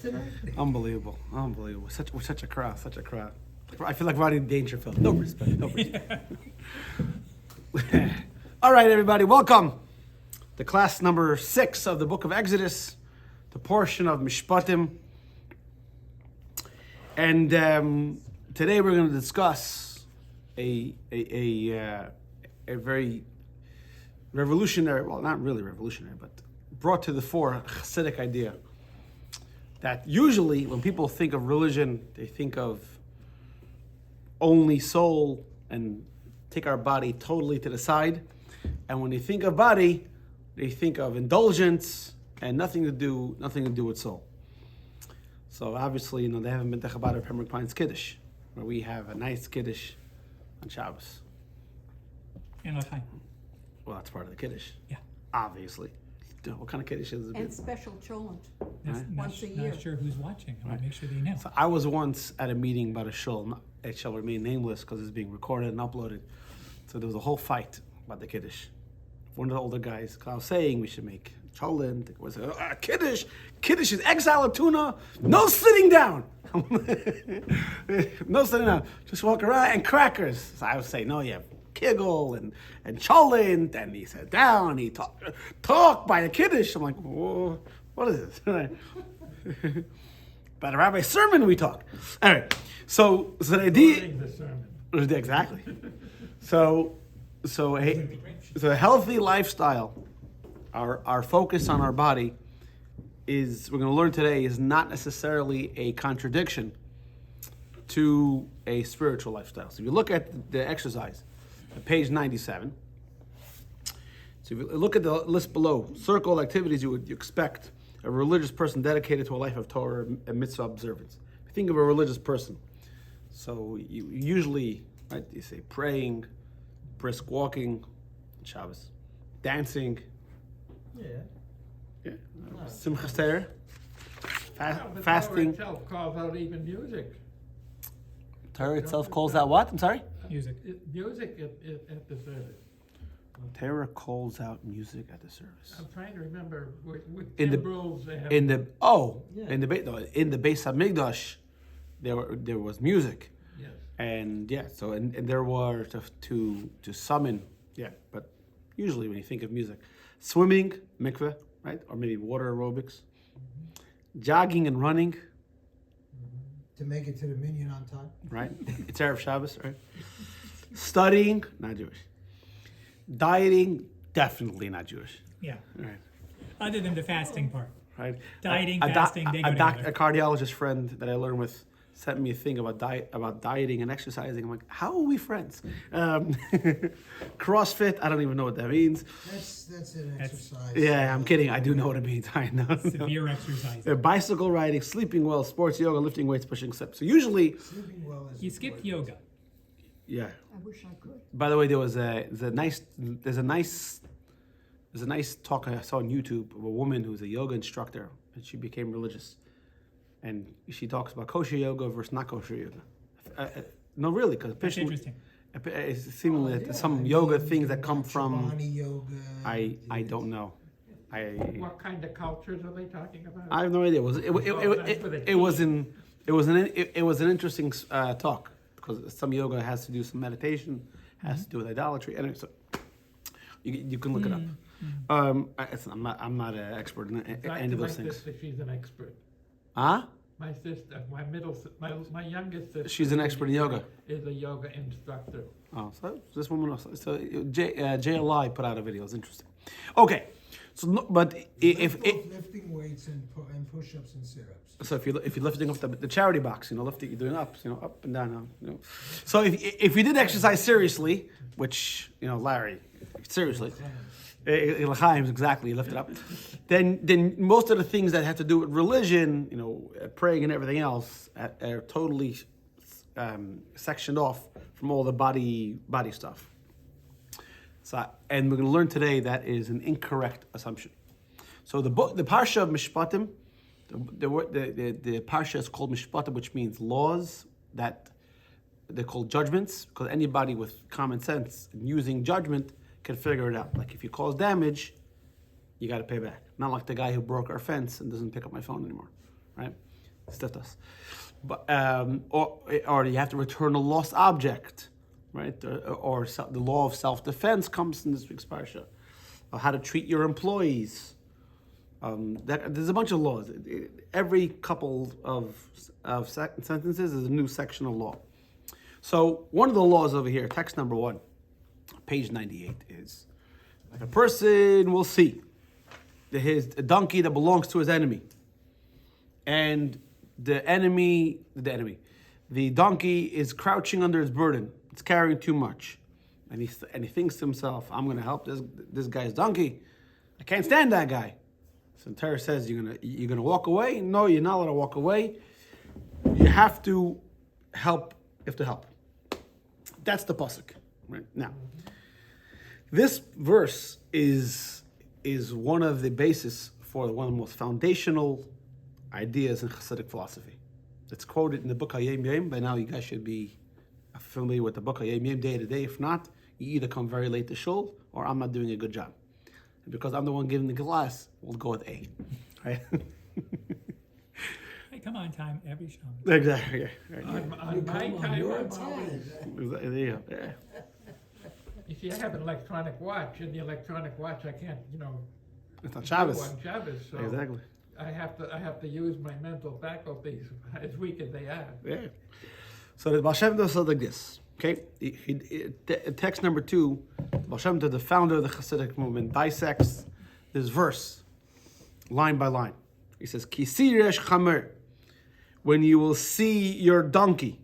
tonight? Unbelievable. We're such a crowd. I feel like Rodney Dangerfield. No respect. All right, everybody, welcome to class number 6 of the book of Exodus, the portion of Mishpatim. And today we're going to discuss a very revolutionary, well, not really revolutionary, but brought to the fore Chassidic idea that usually when people think of religion, they think of only soul and take our body totally to the side. And when they think of body, they think of indulgence and nothing to do with soul. So obviously, they haven't been to Chabad or Pembroke Pines Kiddush, where we have a nice Kiddush on Shabbos. And L'chaim. Well, that's part of the Kiddush. Yeah. Obviously. What kind of Kiddush is it? And special cholent. That's Once a year. Not sure who's watching. I want to make sure they know. So I was once at a meeting about a shul. It shall remain nameless because it's being recorded and uploaded. So there was a whole fight about the Kiddush. One of the older guys, I was saying we should make cholent. It was Kiddush. Kiddush is egg salad, tuna, no sitting down. No sitting down. Just walk around and crackers. So I was saying, no, you have kiggle and cholent, and he sat down, he talk by the Kiddush. I'm like, whoa, what is this? By the rabbi's sermon we talk. All right, so the idea, The sermon. exactly. So a healthy lifestyle, our focus on our body we're going to learn today, is not necessarily a contradiction to a spiritual lifestyle. So if you look at the exercise, at page 97, so if you look at the list below, circle activities you expect a religious person dedicated to a life of Torah and mitzvah observance. If you think of a religious person, so you usually, right, you say praying, brisk walking, Shabbos, dancing, Simchas Torah, fasting. The Torah itself calls out even music. Torah itself calls out what? I'm sorry? Music. Music at the service. Torah calls out music at the service. I'm trying to remember what In the- timbrels they have. In the Beis Hamikdash, there was music, Yes. and there were to summon, but usually when you think of music, swimming, mikveh, right, or maybe water aerobics, jogging and running, To make it to the minyan on time. right? It's Erev Shabbos, right? Studying, not Jewish. Dieting, definitely not Jewish, Yeah. right? Other than the fasting part. Right? Dieting, fasting, they go together. A cardiologist friend that I learned with sent me a thing about dieting and exercising. I'm like, how are we friends? CrossFit, I don't even know what that means. That's an exercise. Yeah, I'm kidding. I do know what it means. I know. Severe exercise. Bicycle riding, sleeping well, sports, yoga, lifting weights, pushing steps. So usually, Sleeping well is You skip important. yoga. yeah. I wish I could. By the way, there's a nice talk I saw on YouTube of a woman who's a yoga instructor, and she became religious, and she talks about kosher yoga versus not kosher yoga. No, really, because That's interesting. it's seemingly Yeah, some I mean, yoga you things can that come watch from. Shavani yoga. I don't know. What kind of cultures are they talking about? I have no idea. It was an interesting talk, because some yoga has to do some meditation, has to do with idolatry, and so you can look it up. I'm not an expert in any of those things. Sister, she's an expert. Huh? My sister, my youngest sister. She's an expert in yoga. Is a yoga instructor. Oh, so this woman also. So JLI put out a video. It's interesting. Okay, so but if Lifting weights and push-ups and sit-ups. so if you're lifting up the charity box, lifting, you're doing ups, up and down. So if you did exercise seriously, which Larry, seriously. L'chaim, exactly, you lift it up. Then most of the things that have to do with religion, praying and everything else, are totally sectioned off from all the body stuff. So, and we're going to learn today that is an incorrect assumption. So the parsha of Mishpatim, the parsha is called Mishpatim, which means laws that they're called judgments, because anybody with common sense and using judgment can figure it out. Like if you cause damage, you got to pay back. Not like the guy who broke our fence and doesn't pick up my phone anymore, right? Stetas. But or you have to return a lost object, right? Or the law of self-defense comes in this week's parsha. Or how to treat your employees. There's a bunch of laws. Every couple of sentences is a new section of law. So one of the laws over here, text number 1, page 98, is if a person will see a donkey that belongs to his enemy, and the donkey is crouching under its burden, it's carrying too much, and he thinks to himself, I'm going to help this guy's donkey. I can't stand that guy. So the Torah says you're gonna walk away. No, you're not allowed to walk away. You have to help if to help. That's the pasuk. Right now, this verse is one of the basis for one of the most foundational ideas in Chassidic philosophy. It's quoted in the book Hayom Yom. By now, you guys should be familiar with the book Hayom Yom day to day. If not, you either come very late to shul or I'm not doing a good job. And because I'm the one giving the class, we'll go with A. Right? I come on time every show. Exactly. Right. On You my come on time, your I'm time. always- There you go. Yeah. You see, I have an electronic watch, and the electronic watch I can't, It's on do Shabbos. on Shabbos, so Exactly. I have to use my mental faculties as weak as they are. Yeah. So the Baal Shem Tov said like this. Okay, text number 2, Baal Shem Tov, the founder of the Chassidic movement, dissects this verse line by line. He says, "Kisiresh chamer," when you will see your donkey.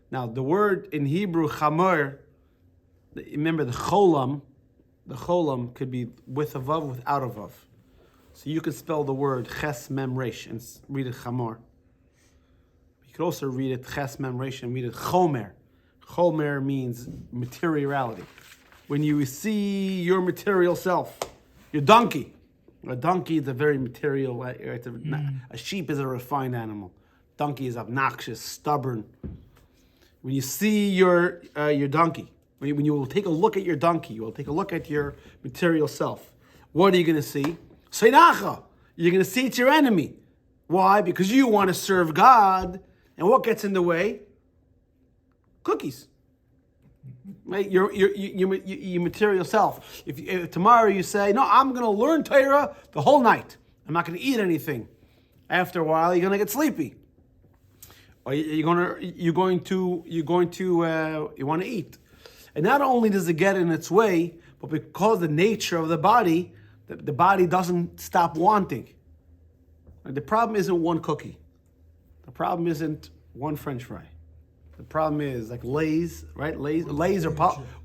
Now, the word in Hebrew chamer, remember the cholam could be with a vav, without a vav. So you could spell the word ches mem resh and read it chamor. You could also read it ches mem resh and read it chomer. Chomer means materiality. When you see your material self, your donkey. A donkey is a very material. A sheep is a refined animal. Donkey is obnoxious, stubborn. When you see your donkey, when you will take a look at your donkey, you will take a look at your material self. What are you going to see? Seinacha. You're going to see it's your enemy. Why? Because you want to serve God. And what gets in the way? Cookies. Right? Your material self. If tomorrow you say, no, I'm going to learn Torah the whole night. I'm not going to eat anything. After a while, you're going to get sleepy. Or you want to eat. And not only does it get in its way, but because the nature of the body doesn't stop wanting. The problem isn't one cookie. The problem isn't one French fry. The problem is like Lay's, right? Lays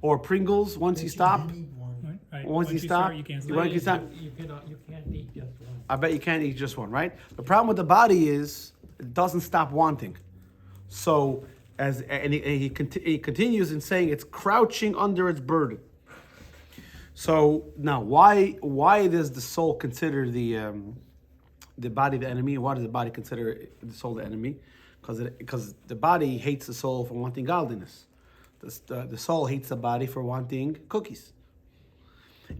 or Pringles. Once you stop, Right. once you stop, start, you can't you stop. can't stop. You can't eat just one. I bet you can't eat just one, right? The problem with the body is it doesn't stop wanting. So he continues in saying it's crouching under its burden. So now, why does the soul consider the body the enemy? Why does the body consider the soul the enemy? Because the body hates the soul for wanting godliness. The soul hates the body for wanting cookies.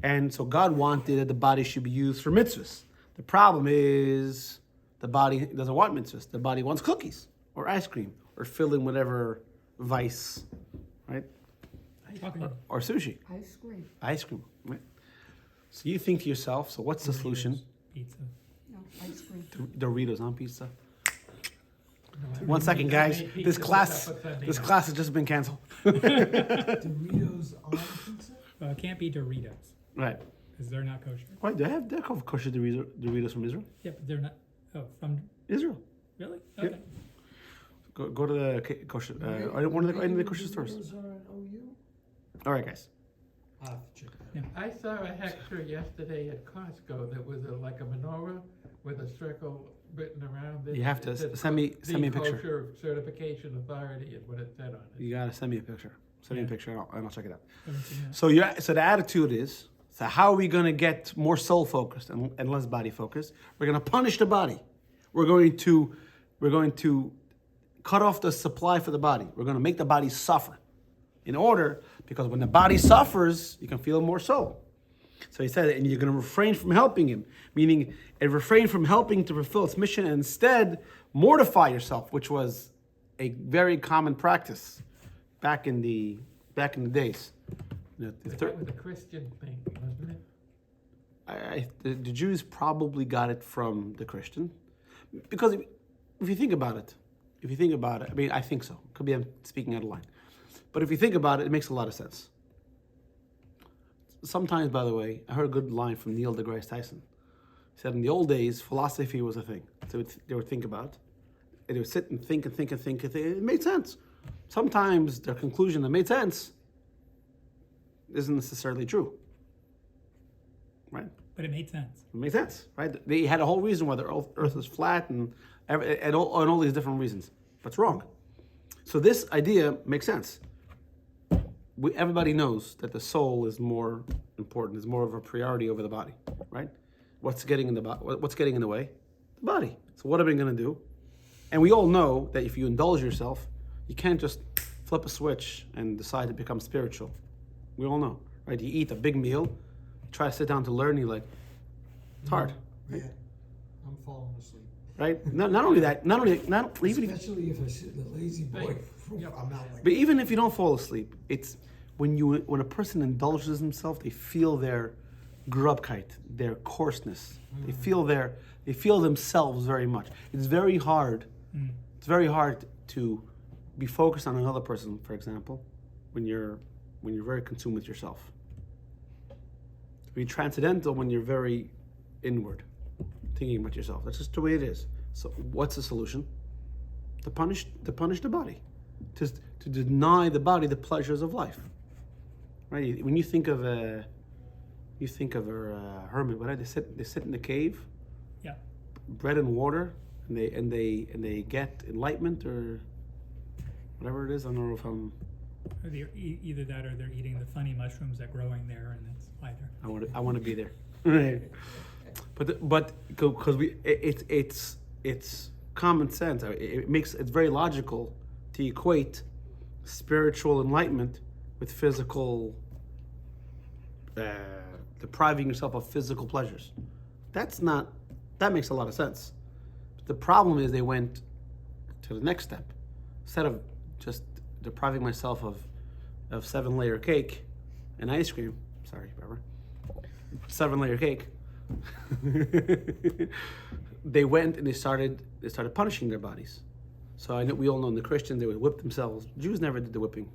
And so God wanted that the body should be used for mitzvahs. The problem is the body doesn't want mitzvahs. The body wants cookies or ice cream or fill in whatever vice, right? Or sushi. Ice cream. Ice cream, right? So you think to yourself, so what's the solution? Pizza. No, ice cream. Doritos on pizza. No, 1 second, guys. This class has just been canceled. Doritos on pizza? Well, it can't be Doritos Right. because they're not kosher. Why they have kosher Doritos from Israel? Yeah, but they're not. Oh, from Israel. really? Yep. Okay. Go to the kosher. One of the kosher stores. Doritos are an OU? All right, guys. I'll have to check that out. I saw a hector yesterday at Costco that was like a menorah with a circle written around it. You have to It said send me a picture. Kosher Certification Authority is what it said on it. You gotta send me a picture. Send me a Yeah. picture, and I'll check it out. Haven't seen that. So the attitude is, so how are we going to get more soul focused and less body focused? We're going to punish the body. We're going to cut off the supply for the body. We're going to make the body suffer. Because when the body suffers, you can feel more soul. So he said, and you're going to refrain from helping him, meaning it refrain from helping to fulfill its mission and instead mortify yourself, which was a very common practice back in the days. But that was a Christian thing, wasn't it? The Jews probably got it from the Christian, because if you think about it, I mean, I think so. Could be I'm speaking out of line, but if you think about it, it makes a lot of sense. Sometimes, by the way, I heard a good line from Neil deGrasse Tyson. He said, in the old days, philosophy was a thing. So they would think about it, and they would sit and think and think and think. And think. It made sense. Sometimes their conclusion that made sense isn't necessarily true. Right? But it made sense. It made sense, right? They had a whole reason why the Earth is flat and all these different reasons. But it's wrong. So this idea makes sense. Everybody knows that the soul is more important, is more of a priority over the body, right? What's getting in the way? The body. So what are we going to do? And we all know that if you indulge yourself, you can't just flip a switch and decide to become spiritual. We all know, right? You eat a big meal, try to sit down to learn, you're like, it's hard. Yeah, I'm falling asleep. Right? Not only that, even if, Especially if I sit in the lazy boy. I'm not like. but even if you don't fall asleep, it's when a person indulges himself, they feel their grubkeit, their coarseness. They feel themselves very much. It's very hard. It's very hard to be focused on another person, for example, when you're very consumed with yourself. To be transcendental when you're very inward, thinking about yourself. That's just the way it is. So what's the solution? To punish the body, to deny the body the pleasures of life. Right? When you think of a hermit, what they sit in the cave, Yeah. bread and water, and they get enlightenment or whatever it is. I don't know if I'm. Or either that or they're eating the funny mushrooms that growing there, and that's why they're. I want to be there. Right. But because it's common sense. It's very logical to equate spiritual enlightenment with physical, depriving yourself of physical pleasures. That makes a lot of sense. But the problem is they went to the next step. Instead of just depriving myself of 7-layer cake and ice cream. Sorry, Barbara. 7-layer cake. They went and they started punishing their bodies. So I know we all know in the Christians they would whip themselves. Jews never did the whipping,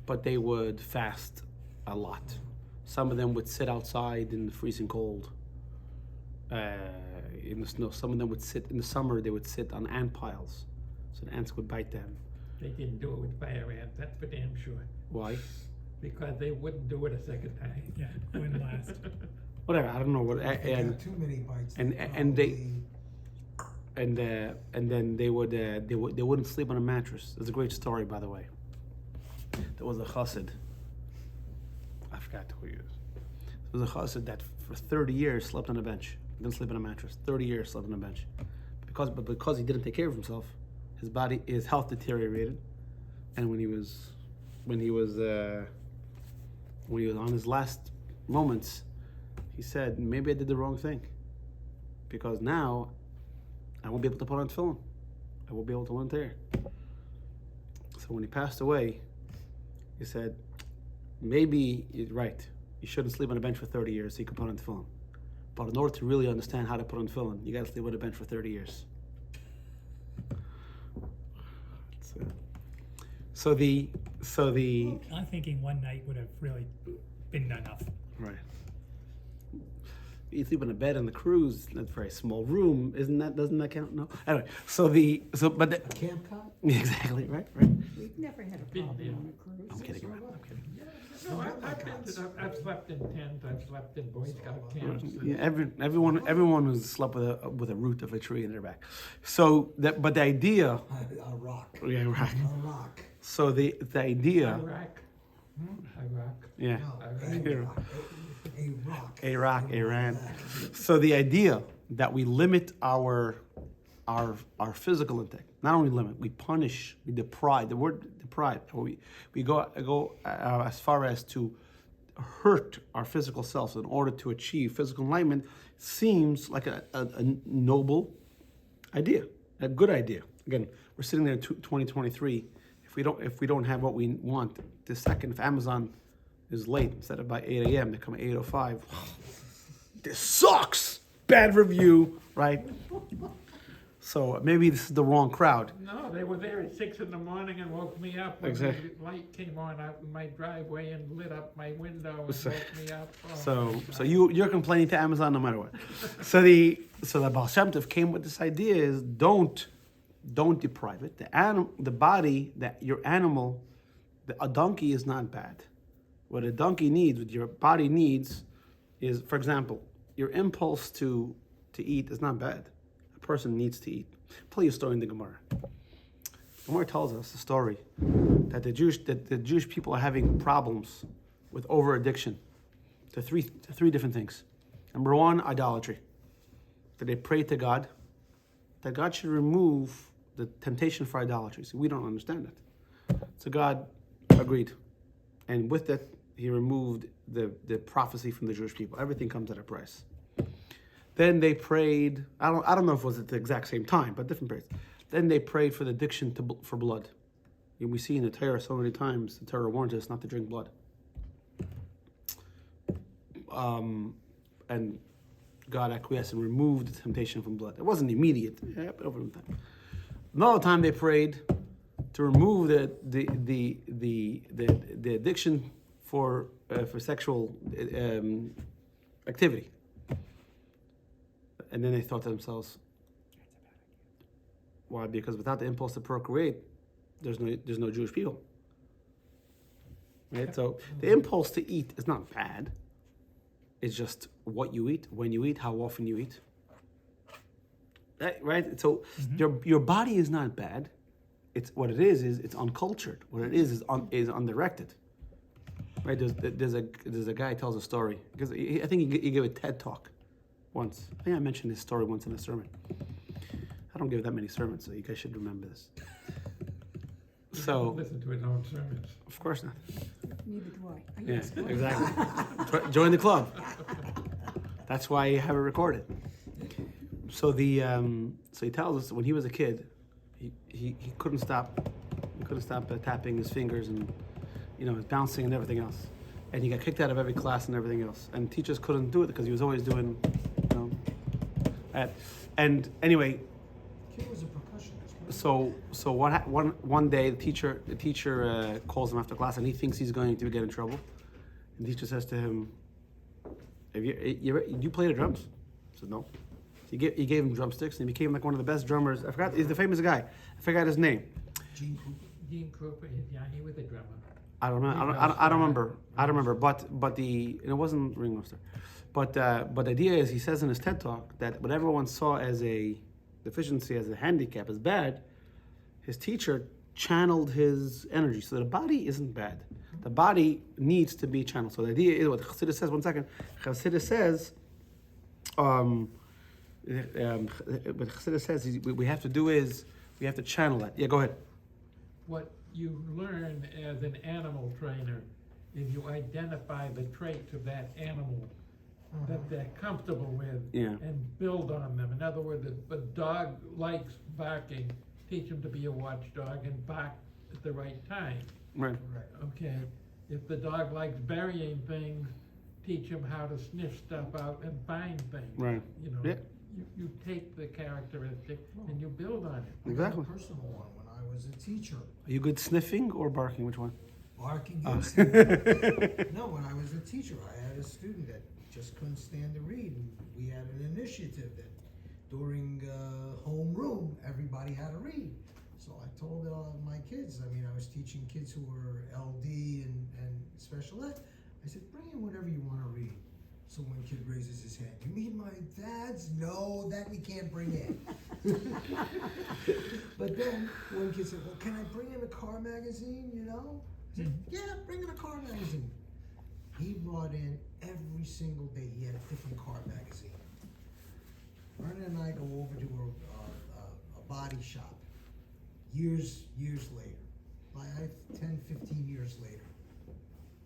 but they would fast a lot. Some of them would sit outside in the freezing cold, in the snow. Some of them would sit in the summer. They would sit on ant piles, so the ants would bite them. They didn't do it with fire ants, that's for damn sure. Why? Because they wouldn't do it a second time. Yeah, wouldn't last. Whatever. I don't know what. If they got too many bites. And then they wouldn't sleep on a mattress. It's a great story, by the way. There was a chassid. I forgot who he was. There was a chassid that for 30 years slept on a bench. Didn't sleep on a mattress. 30 years slept on a bench. Because he didn't take care of himself, his health deteriorated. And when he was on his last moments, he said, maybe I did the wrong thing. Because now I won't be able to put on tefillin. I won't be able to learn Torah. So when he passed away, he said, maybe you're right. You shouldn't sleep on a bench for 30 years so you can put on tefillin. But in order to really understand how to put on tefillin, you got to sleep on a bench for 30 years. So the I'm thinking one night would have really been enough. right. You sleep on a bed on the cruise. That's a very small room, doesn't that count? No. Anyway, but A camp cot? exactly right. We've never had a problem on a cruise. I'm kidding around. No, I've slept in tents, I've slept in Boy Scout camps. Yeah, everyone who's slept with a root of a tree in their back. So but the idea. A rock. Yeah, right. A rock. So the idea. Iraq. Iraq. Yeah. No, a rock. Iraq, Iran. So the idea that we limit our physical intake, not only limit, we punish, we deprive. The word deprive. We go as far as to hurt our physical selves in order to achieve physical enlightenment seems like a noble idea, a good idea. Again, we're sitting there in 2023. If we don't have what we want this second, if Amazon is late instead of by 8 a.m., they come at 8:05. This sucks. Bad review, right? So maybe this is the wrong crowd. No, they were there at 6 a.m. and woke me up when Exactly. the light came on out in my driveway and lit up my window and So- woke me up. Oh, So you're complaining to Amazon no matter what. So the Baal Shem Tov came with this idea is don't deprive it. The body, that your animal, a donkey is not bad. What a donkey needs, what your body needs, is, for example, your impulse to eat is not bad. A person needs to eat. I'll tell you a story in the Gemara. Gemara tells us a story that the Jewish people are having problems with over addiction to three different things. Number one, idolatry. That they pray to God that God should remove the temptation for idolatry. So we don't understand that. So God agreed, and with that, He removed the prophecy from the Jewish people. Everything comes at a price. Then they prayed. I don't know if it was at the exact same time, but different periods. Then they prayed for the addiction for blood. And we see in the Torah so many times the Torah warns us not to drink blood. And God acquiesced and removed the temptation from blood. It wasn't immediate, but over time. Another time they prayed to remove the addiction for sexual activity. And then they thought to themselves, why? Because without the impulse to procreate, there's no Jewish people. Right? So the impulse to eat is not bad. It's just what you eat, when you eat, how often you eat. Right? So your body is not bad. It's what it is it's uncultured. What it is undirected. Right? There's a guy who tells a story because I think he gave a TED talk once. I think I mentioned this story once in a sermon. I don't give that many sermons, so you guys should remember this. So listen to his own sermons. of course not. Neither do I. Yeah, Yes. exactly. Join the club. That's why you have it recorded. So so he tells us when he was a kid, he couldn't stop. He couldn't stop tapping his fingers and his bouncing and everything else. And he got kicked out of every class and everything else. And teachers couldn't do it because he was always doing that. And anyway, Kid was a percussionist. so one day the teacher calls him after class and he thinks he's going to get in trouble. And the teacher says to him, you play the drums? He said, no. He gave him drumsticks and he became like one of the best drummers. I forgot, he's the famous guy. I forgot his name. Gene Cooper. Gene Cooper, yeah, he was a drummer. I don't know. I don't remember. But it wasn't Ringo Starr. But the idea is, he says in his TED talk that what everyone saw as a deficiency, as a handicap, as bad, his teacher channeled his energy. So the body isn't bad. The body needs to be channeled. So the idea is what Chassidic says. One second. Chassidic says, what Chassidic says is we have to do is we have to channel that. Yeah, go ahead. What you learn as an animal trainer is you identify the traits of that animal that they're comfortable with and build on them. In other words, if a dog likes barking, teach him to be a watchdog and bark at the right time. Right. Okay, if the dog likes burying things, teach him how to sniff stuff out and find things. Right. Yeah. You take the characteristic and you build on it. Exactly. A personal one when I was a teacher. Are you good sniffing or barking? Which one? Barking and sniffing. No, when I was a teacher, I had a student that just couldn't stand to read. And we had an initiative that during homeroom, everybody had to read. So I told my kids, I was teaching kids who were LD and special ed. I said, bring in whatever you want to read. So one kid raises his hand, you mean my dad's? No, that we can't bring in. But then one kid said, well, can I bring in a car magazine, I said, yeah, bring in a car magazine. He brought in every single day, he had a different car magazine. Vernon and I go over to a body shop years later, like 10, 15 years later.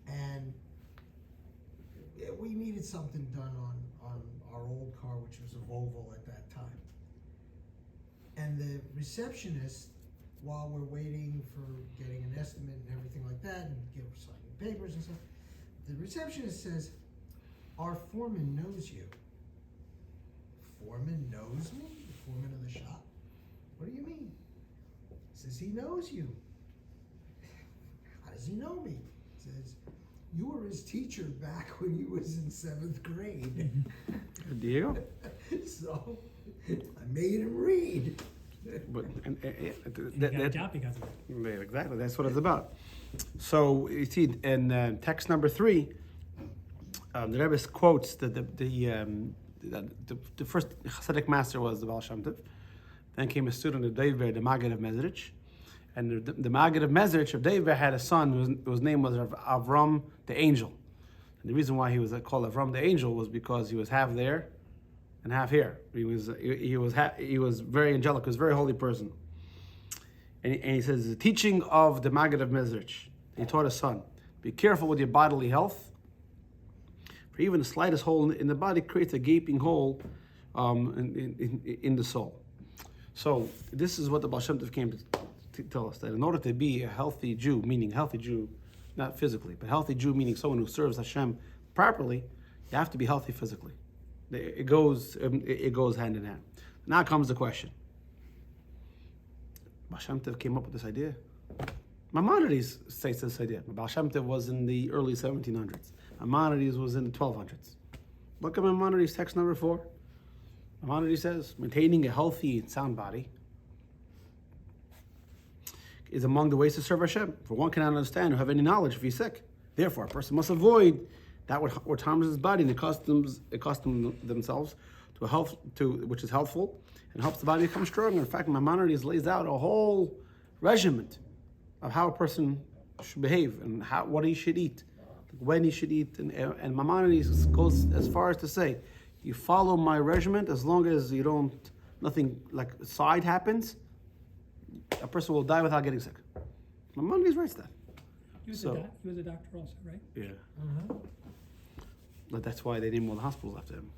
And we needed something done on our old car, which was a Volvo at that time. And the receptionist, while we're waiting for getting an estimate and everything like that, and signing papers and stuff, the receptionist says, "Our foreman knows you." Foreman knows me? The foreman of the shop? What do you mean? Says he knows you. How does he know me? Says, you were his teacher back when he was in 7th grade. Good deal. So I made him read. But You got a job because of it. exactly, that's what it's about. So you see in text number 3, the Rebbe quotes that the first Chassidic master was the Baal Shem Tov. Then came a student of David, the Maggid of Mezrich. And the Maggid of Mezrich of David had a son whose name was Avram the Angel. And the reason why he was called Avram the Angel was because he was half there and half here. He was very angelic. He was a very holy person. And he says the teaching of the Maggid of Mezrich. He taught his son, be careful with your bodily health. For even the slightest hole in the body creates a gaping hole in the soul. So this is what the Baal Shem Tov came to tell us, that in order to be a healthy Jew, meaning healthy Jew, not physically, but healthy Jew meaning someone who serves Hashem properly, you have to be healthy physically. It goes hand in hand. Now comes the question. Baal Shem Tov came up with this idea. Maimonides states this idea. Baal Shem Tov was in the early 1700s. Maimonides was in the 1200s. Look at Maimonides text number 4. Maimonides says, maintaining a healthy and sound body is among the ways to serve Hashem. For one cannot understand or have any knowledge if he's sick. Therefore, a person must avoid that what harms his body and accustom themselves to a health which is healthful and helps the body become stronger. In fact, Maimonides lays out a whole regiment of how a person should behave and what he should eat, when he should eat, and Maimonides goes as far as to say, you follow my regiment as long as nothing like side happens, a person will die without getting sick. Maimonides writes that. He was a doctor also, right? Yeah. But that's why they named all the hospitals after him.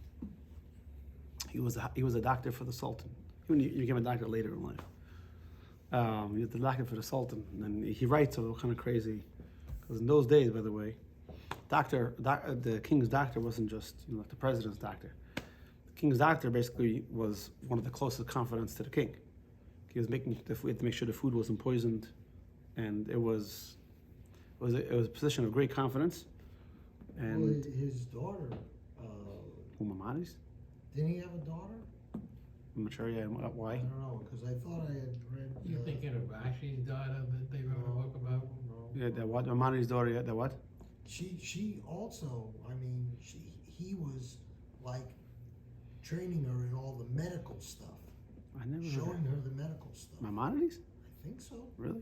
He was a doctor for the Sultan. He became a doctor later in life. He was the doctor for the Sultan, and he writes a kind of crazy, because in those days, by the way, the king's doctor wasn't just like the president's doctor. The king's doctor basically was one of the closest confidants to the king. He was making we had to make sure the food wasn't poisoned, and it was a position of great confidence. And Well, his daughter, Maimonides? didn't he have a daughter? I'm not sure. Yeah, why? I don't know, because I thought I had read. You're thinking of Rashi's daughter that they wrote a book about? No. Yeah, that what? Maimonides' daughter. Yeah, that what? She also, I mean, he was like training her in all the medical stuff, I never heard showing that. her the medical stuff. Maimonides? I think so. Really?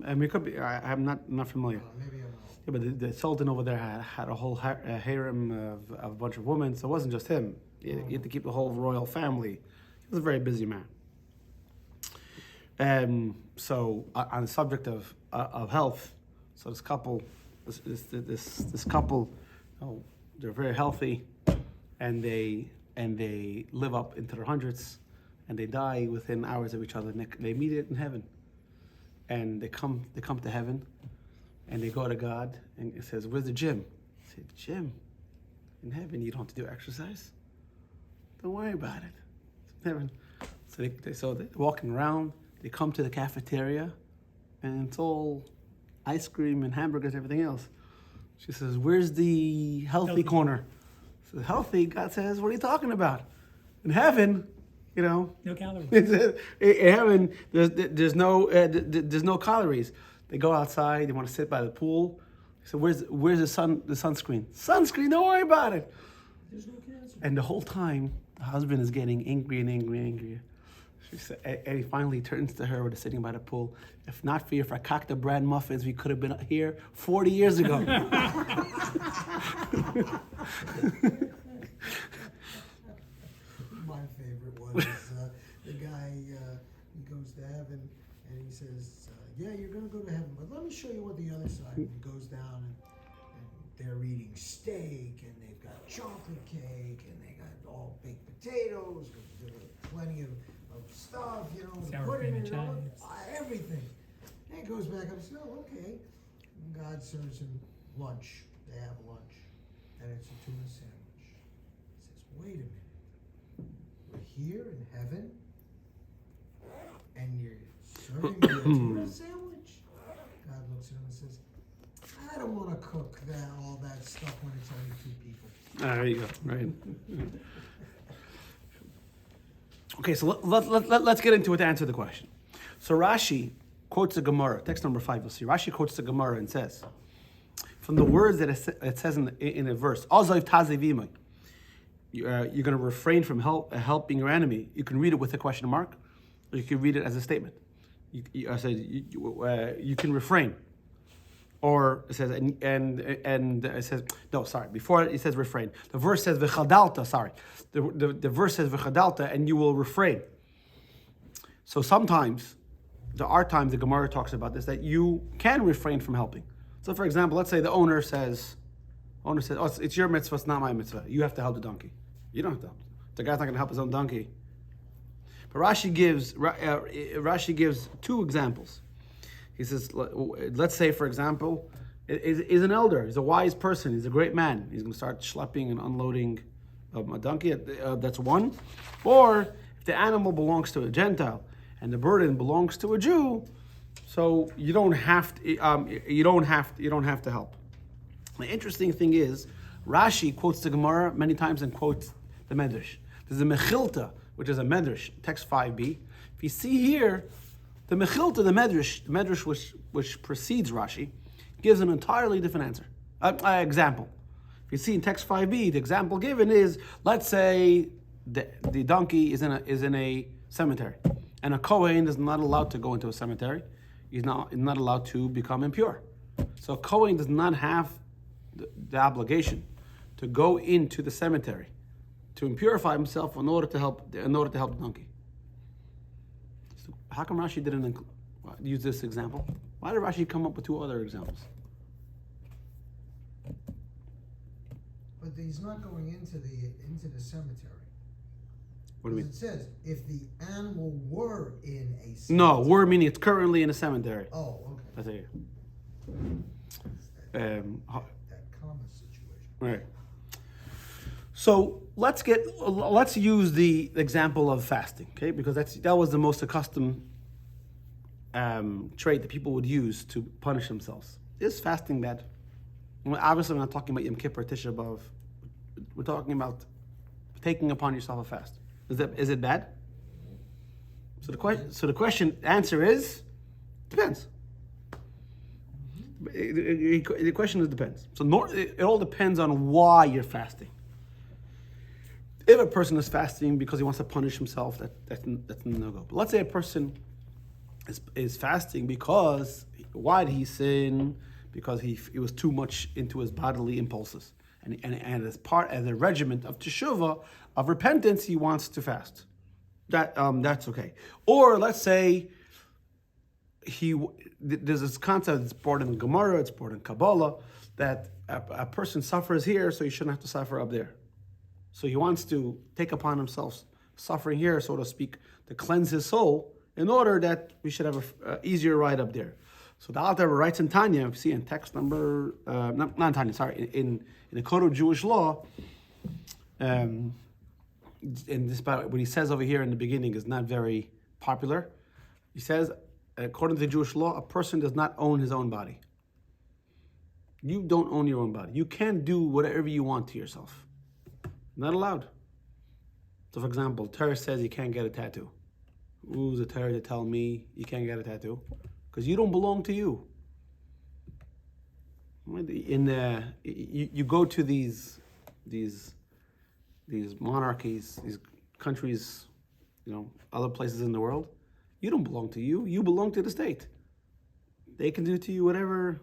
I mean, it could be. I'm not familiar. Maybe I'm wrong. Yeah, but the Sultan over there had a whole harem of a bunch of women, so it wasn't just him. He had to keep the whole royal family. He was a very busy man. So on the subject of health, so this couple, they're very healthy, and they live up into their hundreds, and they die within hours of each other. And they meet it in heaven, and they come to heaven. And they go to God, and it says, where's the gym? I said, gym? In heaven, you don't have to do exercise. Don't worry about it. It's in heaven. So they're walking around, they come to the cafeteria, and it's all ice cream and hamburgers and everything else. She says, where's the healthy corner? So healthy, God says, what are you talking about? In heaven, No calories. in heaven, there's no calories. They go outside. They want to sit by the pool. So where's the sunscreen? Sunscreen. Don't worry about it. There's no cancer. And the whole time, the husband is getting angry and angry and angrier. She said, and he finally turns to her when they're sitting by the pool. If not for your fracacta bread muffins, we could have been here 40 years ago. My favorite one is the guy, he goes to heaven and he says, yeah, you're going to go to heaven, but let me show you what the other side. And he goes down and they're eating steak and they've got chocolate cake and they got all baked potatoes, plenty of stuff, you know, Sour put cream in and it, all, chives. everything. And it goes back up and says, oh, okay. And God serves him lunch. They have lunch. And it's a tuna sandwich. He says, wait a minute. We're here in heaven and you're serving me a tuna sandwich? God looks at him and says, I don't want to cook all that stuff when it's only 2 people. There you go. Right. Okay, so let's get into it to answer the question. So Rashi quotes the Gemara, text number 5. You'll see Rashi quotes the Gemara and says, from the words that it says in a verse, "Azav tazevimai," you're going to refrain from helping your enemy. You can read it with a question mark, or you can read it as a statement. You can refrain. Or it says and it says no, sorry. Before it says refrain. The verse says v'chadalta. Sorry, the verse says v'chadalta, and you will refrain. So sometimes there are times the Gemara talks about this that you can refrain from helping. So for example, let's say the owner says, "Oh, it's your mitzvah, it's not my mitzvah. You have to help the donkey. You don't have to help. The guy's not going to help his own donkey." But Rashi gives 2 examples. He says, let's say, for example, is an elder, he's a wise person, he's a great man. He's going to start schlepping and unloading a donkey. That's one. Or if the animal belongs to a Gentile and the burden belongs to a Jew, so you don't have to help. The interesting thing is, Rashi quotes the Gemara many times and quotes the Medrash. There's a Mechilta, which is a Medrash, text 5b. If you see here, the Mechilta, the Medrash which precedes Rashi, gives an entirely different answer. Example. If you see in text 5b, the example given is, let's say the donkey is in a cemetery, and a Kohen is not allowed to go into a cemetery. He's not allowed to become impure. So a Kohen does not have the obligation to go into the cemetery to impurify himself in order to help the donkey. So how come Rashi didn't use this example? Why did Rashi come up with 2 other examples? But he's not going into the cemetery. What do you mean? It says if the animal were in a cemetery. No, we're meaning it's currently in a cemetery. Oh, okay. That's it. That comma situation. Right. So let's use the example of fasting, okay? Because that was the most accustomed trait that people would use to punish themselves. Is fasting bad? Well, obviously, we're not talking about Yom Kippur, Tisha B'Av. We're talking about taking upon yourself a fast. Is it bad? So the answer is depends. The question is depends. So it all depends on why you're fasting. If a person is fasting because he wants to punish himself, that's no go. But let's say a person is fasting because why did he sin? Because he was too much into his bodily impulses, and as a regiment of teshuvah, of repentance, he wants to fast. That's okay. Or let's say there's this concept that's brought in Gemara, it's brought in Kabbalah, that a person suffers here, so he shouldn't have to suffer up there. So he wants to take upon himself suffering here, so to speak, to cleanse his soul, in order that we should have an easier ride up there. So the Alter Rebbe writes in Tanya, you see in text number, not Tanya, sorry, in the Code of Jewish Law, in this, what he says over here in the beginning is not very popular. He says, according to the Jewish law, a person does not own his own body. You don't own your own body. You can't do whatever you want to yourself. Not allowed. So for example, Torah says you can't get a tattoo. Who's the Torah to tell me you can't get a tattoo? Because you don't belong to you. You go to these monarchies, these countries, other places in the world. You don't belong to you. You belong to the state. They can do to you whatever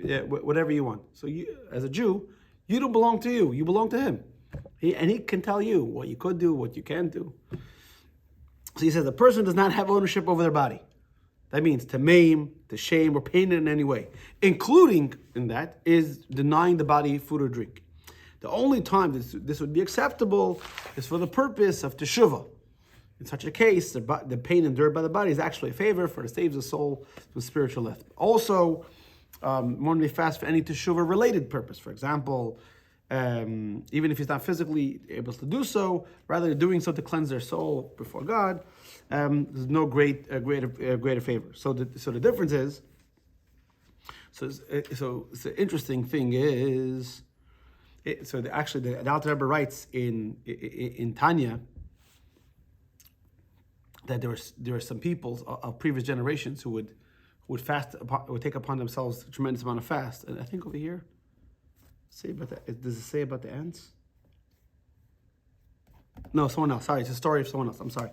you want. So you, as a Jew, you don't belong to you. You belong to him. He can tell you what you could do, what you can't do. So he says the person does not have ownership over their body. That means to maim, to shame, or pain it in any way. Including in that is denying the body food or drink. The only time this would be acceptable is for the purpose of teshuvah. In such a case, the pain endured by the body is actually a favor, for it saves the soul from spiritual death. Also, one may fast for any teshuvah related purpose. For example, even if he's not physically able to do so, rather doing so to cleanse their soul before God, there's no greater favor. So the difference is, so the interesting thing is, actually the Alter Rebbe writes in Tanya that there were some people of previous generations who would fast, would take upon themselves a tremendous amount of fast. And I think over here, does it say about the ants? No, someone else. Sorry, it's a story of someone else. I'm sorry.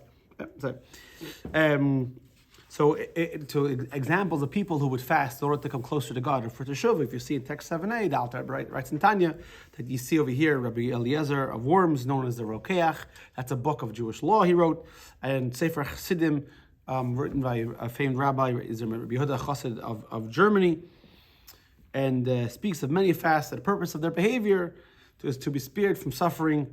So examples of people who would fast in order to come closer to God or for teshuvah. If you see in text 7a, the Alter Rebbe writes in Tanya that you see over here Rabbi Eliezer of Worms, known as the Rokeach. That's a book of Jewish law he wrote, and Sefer Chassidim, written by a famed rabbi, is Rabbi Yehuda Chassid of Germany, and speaks of many fasts. The purpose of their behavior is to be spared from suffering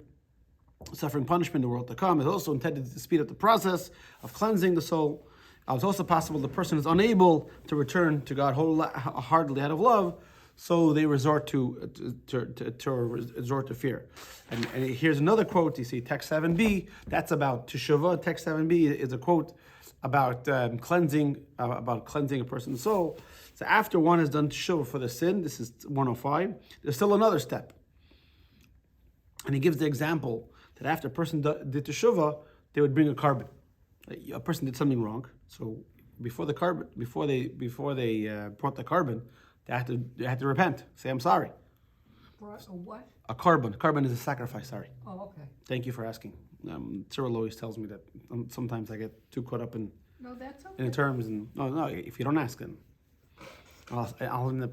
punishment in the world to come. It's also intended to speed up the process of cleansing the soul. It's also possible the person is unable to return to God wholeheartedly out of love, so they resort to fear. And here's another quote. You see text 7b. That's about teshuvah. Text 7b is a quote about cleansing a person's soul. So after one has done teshuvah for the sin, this is 105. There's still another step, and he gives the example that after a person did teshuvah, they would bring a carbon. A person did something wrong, so before they brought the carbon, they had to repent. Say, I'm sorry. A what? A carbon. Carbon is a sacrifice. Sorry. Oh, okay. Thank you for asking. Cyril always tells me that sometimes I get too caught up in No, that's okay. in the terms, and no. If you don't ask, then I'll end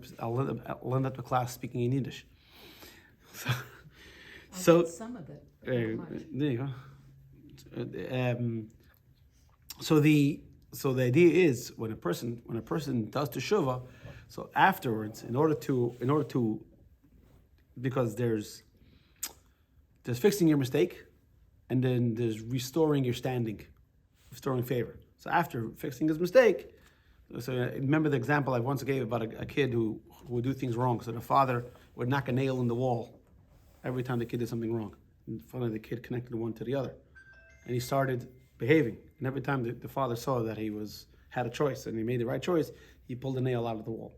up the class speaking in Yiddish. So Some of it. But not much. there you go. So the idea is when a person does teshuvah, so afterwards, in order to because there's fixing your mistake, and then there's restoring your standing, restoring favor. So after fixing his mistake, so remember the example I once gave about a kid who would do things wrong. So the father would knock a nail in the wall every time the kid did something wrong. And finally the kid connected one to the other, and he started behaving. And every time the father saw that he had a choice and he made the right choice, he pulled the nail out of the wall.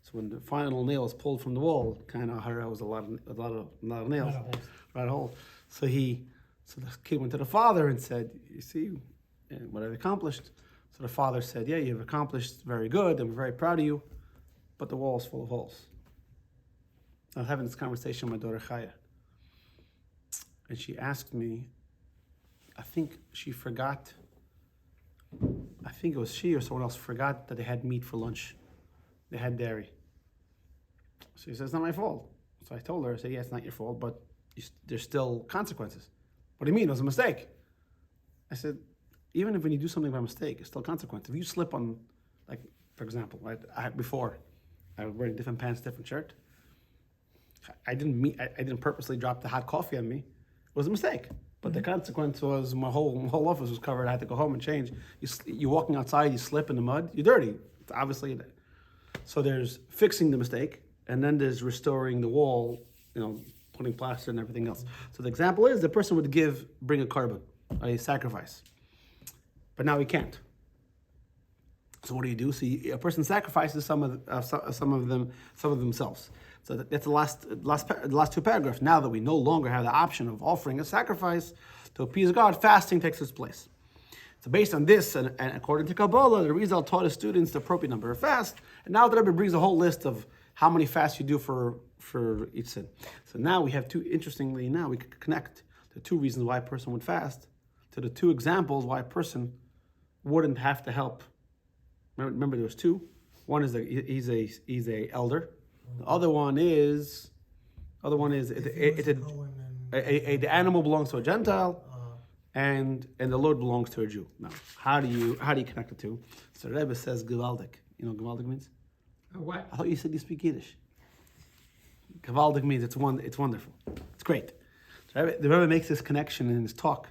So when the final nail was pulled from the wall, kind of was a lot of nails, right hole. So the kid went to the father and said, "You see what I've accomplished." So the father said, "Yeah, you've accomplished very good, and we're very proud of you, but the wall is full of holes." I was having this conversation with my daughter Chaya, and she asked me, I think it was she or someone else forgot that they had meat for lunch. They had dairy. So she said, "It's not my fault." So I told her, I said, "Yeah, it's not your fault, but there's still consequences." "What do you mean? It was a mistake." I said, "Even if when you do something by mistake, it's still consequence. If you slip on, like, for example, right, before, I was wearing different pants, different shirt. I didn't purposely drop the hot coffee on me. It was a mistake. But the consequence was my whole office was covered. I had to go home and change. You're walking outside, you slip in the mud, you're dirty. Obviously. So there's fixing the mistake, and then there's restoring the wall, putting plaster and everything else. So the example is the person would bring a carbon, a sacrifice. But now he can't. So what do you do? So a person sacrifices some of themselves. So that's the last two paragraphs. Now that we no longer have the option of offering a sacrifice to appease God, fasting takes its place. So based on this, and according to Kabbalah, the Rizal taught his students the appropriate number of fasts. And now the Rebbe brings a whole list of how many fasts you do for each sin. So now we have interestingly, now we can connect the two reasons why a person would fast to the two examples why a person wouldn't have to help. Remember there was two. One is that he's a elder. The other one is the animal belongs to a Gentile, and the Lord belongs to a Jew. Now, how do you connect the two? So the Rebbe says gewaldig. You know what gewaldig means? What? I thought you said you speak Yiddish. Gewaldig means it's wonderful. It's great. So the Rebbe makes this connection in his talk.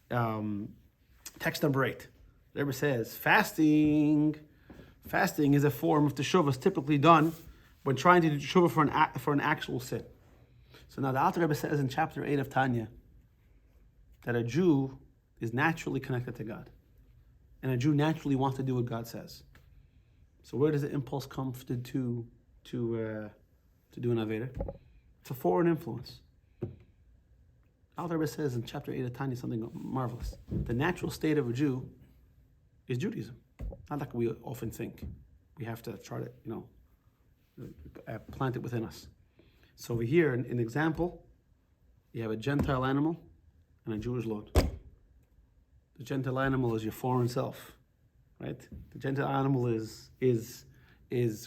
Text number 8. The Rebbe says, fasting is a form of teshuvah typically done when trying to do teshuvah for an actual sin. So now the Alter Rebbe says in chapter 8 of Tanya that a Jew is naturally connected to God. And a Jew naturally wants to do what God says. So where does the impulse come to do an Aveda? It's a foreign influence. Alter Rebbe says in chapter 8 of Tanya something marvelous. The natural state of a Jew is Judaism. Not like we often think. We have to try to, plant it within us. So over here, in example, you have a Gentile animal and a Jewish Lord. The Gentile animal is your foreign self, right? The Gentile animal is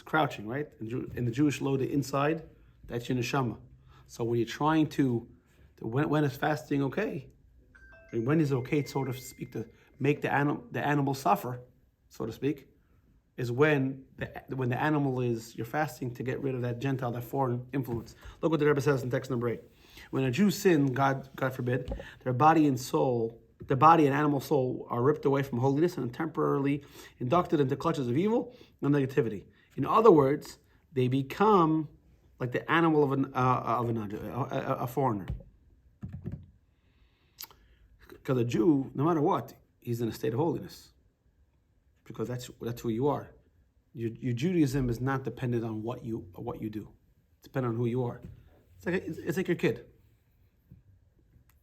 crouching, right? In the Jewish Lord, the inside, that's your neshama. So when you're trying to when is fasting okay? And when is it okay, so to speak, to make the animal suffer, so to speak, is when the animal is, you're fasting to get rid of that Gentile, that foreign influence. Look what the Rebbe says in text number 8. When a Jew sins, God forbid, their body and animal soul are ripped away from holiness and temporarily inducted into clutches of evil and negativity. In other words, they become like the animal of a foreigner. Because a Jew, no matter what, he's in a state of holiness. Because that's who you are. Your Judaism is not dependent on what you do. It's dependent on who you are. It's like your kid.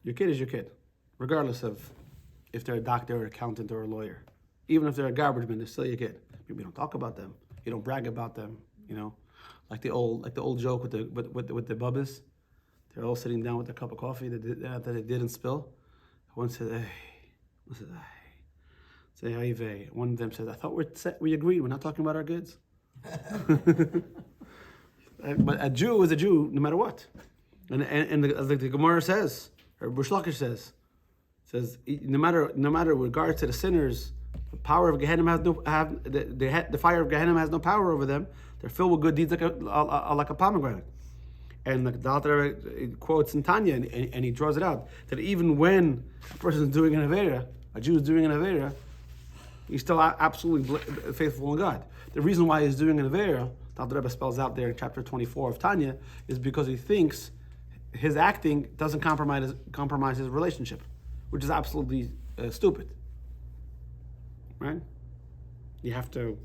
Your kid is your kid, regardless of if they're a doctor or accountant or a lawyer. Even if they're a garbage man, they're still your kid. You don't talk about them. You don't brag about them. Like the old joke with the bubbas. They're all sitting down with a cup of coffee that they didn't spill. One said, "Hey," one said, "Hey." Say, "Hey." One of them said, "I thought we agreed. We're not talking about our goods." But a Jew is a Jew, no matter what. And as the Gemara says, or Bush Lakish says, no matter regard to the sinners, the power of Gehenna the fire of Gehenna has no power over them. They're filled with good deeds like a pomegranate. And the Alter quotes in Tanya, and he draws it out, that even when a person is doing an Avera, a Jew is doing an Avera, he's still absolutely faithful in God. The reason why he's doing an Avera, the Alter Rebbe spells out there in chapter 24 of Tanya, is because he thinks his acting doesn't compromise his relationship, which is absolutely stupid. Right? You have to,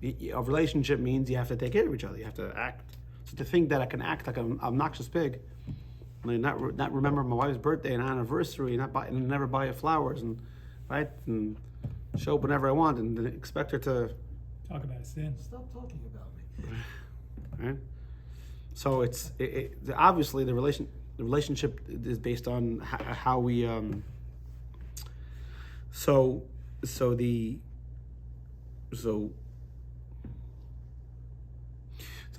a relationship means you have to take care of each other, you have to act. So to think that I can act like an obnoxious pig, and not remember my wife's birthday and anniversary, and never buy her flowers, and show up whenever I want, and then expect her to talk about a sin. Stop talking about me. Right? So it's obviously the relationship is based on how we. So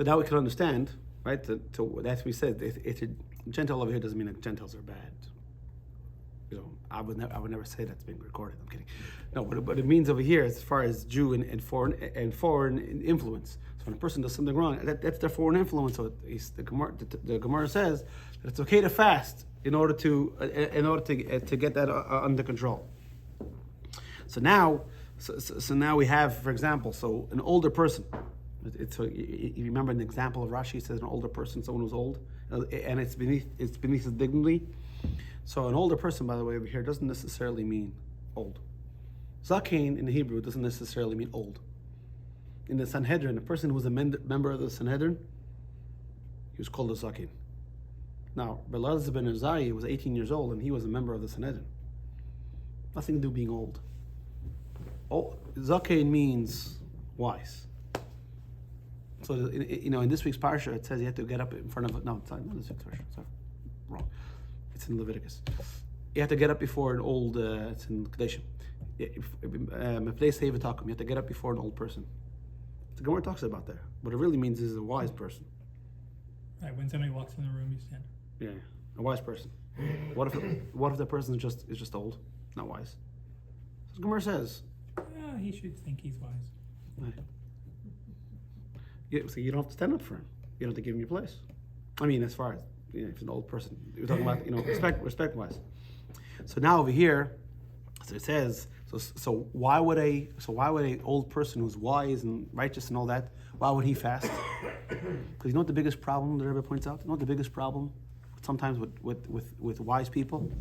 now we can understand, right? That's what we said. It's a Gentile over here doesn't mean that Gentiles are bad. I would never say that's being recorded. I'm kidding. No, but it means over here, as far as Jew and foreign influence. So when a person does something wrong, that's their foreign influence. So the Gemara says that it's okay to fast in order to get that under control. So now we have, for example, an older person. If you remember an example of Rashi, says an older person, someone who's old, and it's beneath his dignity. So an older person, by the way, over here doesn't necessarily mean old. Zakein in the Hebrew doesn't necessarily mean old. In the Sanhedrin, a person who was a member of the Sanhedrin, he was called a Zakein. Now, Belazar ben Uzziah was 18 years old, and he was a member of the Sanhedrin. Nothing to do with being old. Zakein means wise. So, in this week's parsha, it says you have to get up in front of. No, it's not this week's parsha. Sorry, wrong. It's in Leviticus. You have to get up before an old. It's in Kadeshim. You have to get up before an old person. The Gemara talks about that. What it really means is a wise person. Right, when somebody walks in the room, you stand. Yeah, a wise person. What if the person is just old, not wise? So Gemara says, He should think he's wise. so you don't have to stand up for him. You don't have to give him your place. I mean, as far as if it's an old person, we're talking about respect wise. So now over here, so it says, so why would a old person who's wise and righteous and all that, why would he fast? Because you know what the biggest problem the Rebbe points out? You know what the biggest problem sometimes with wise people?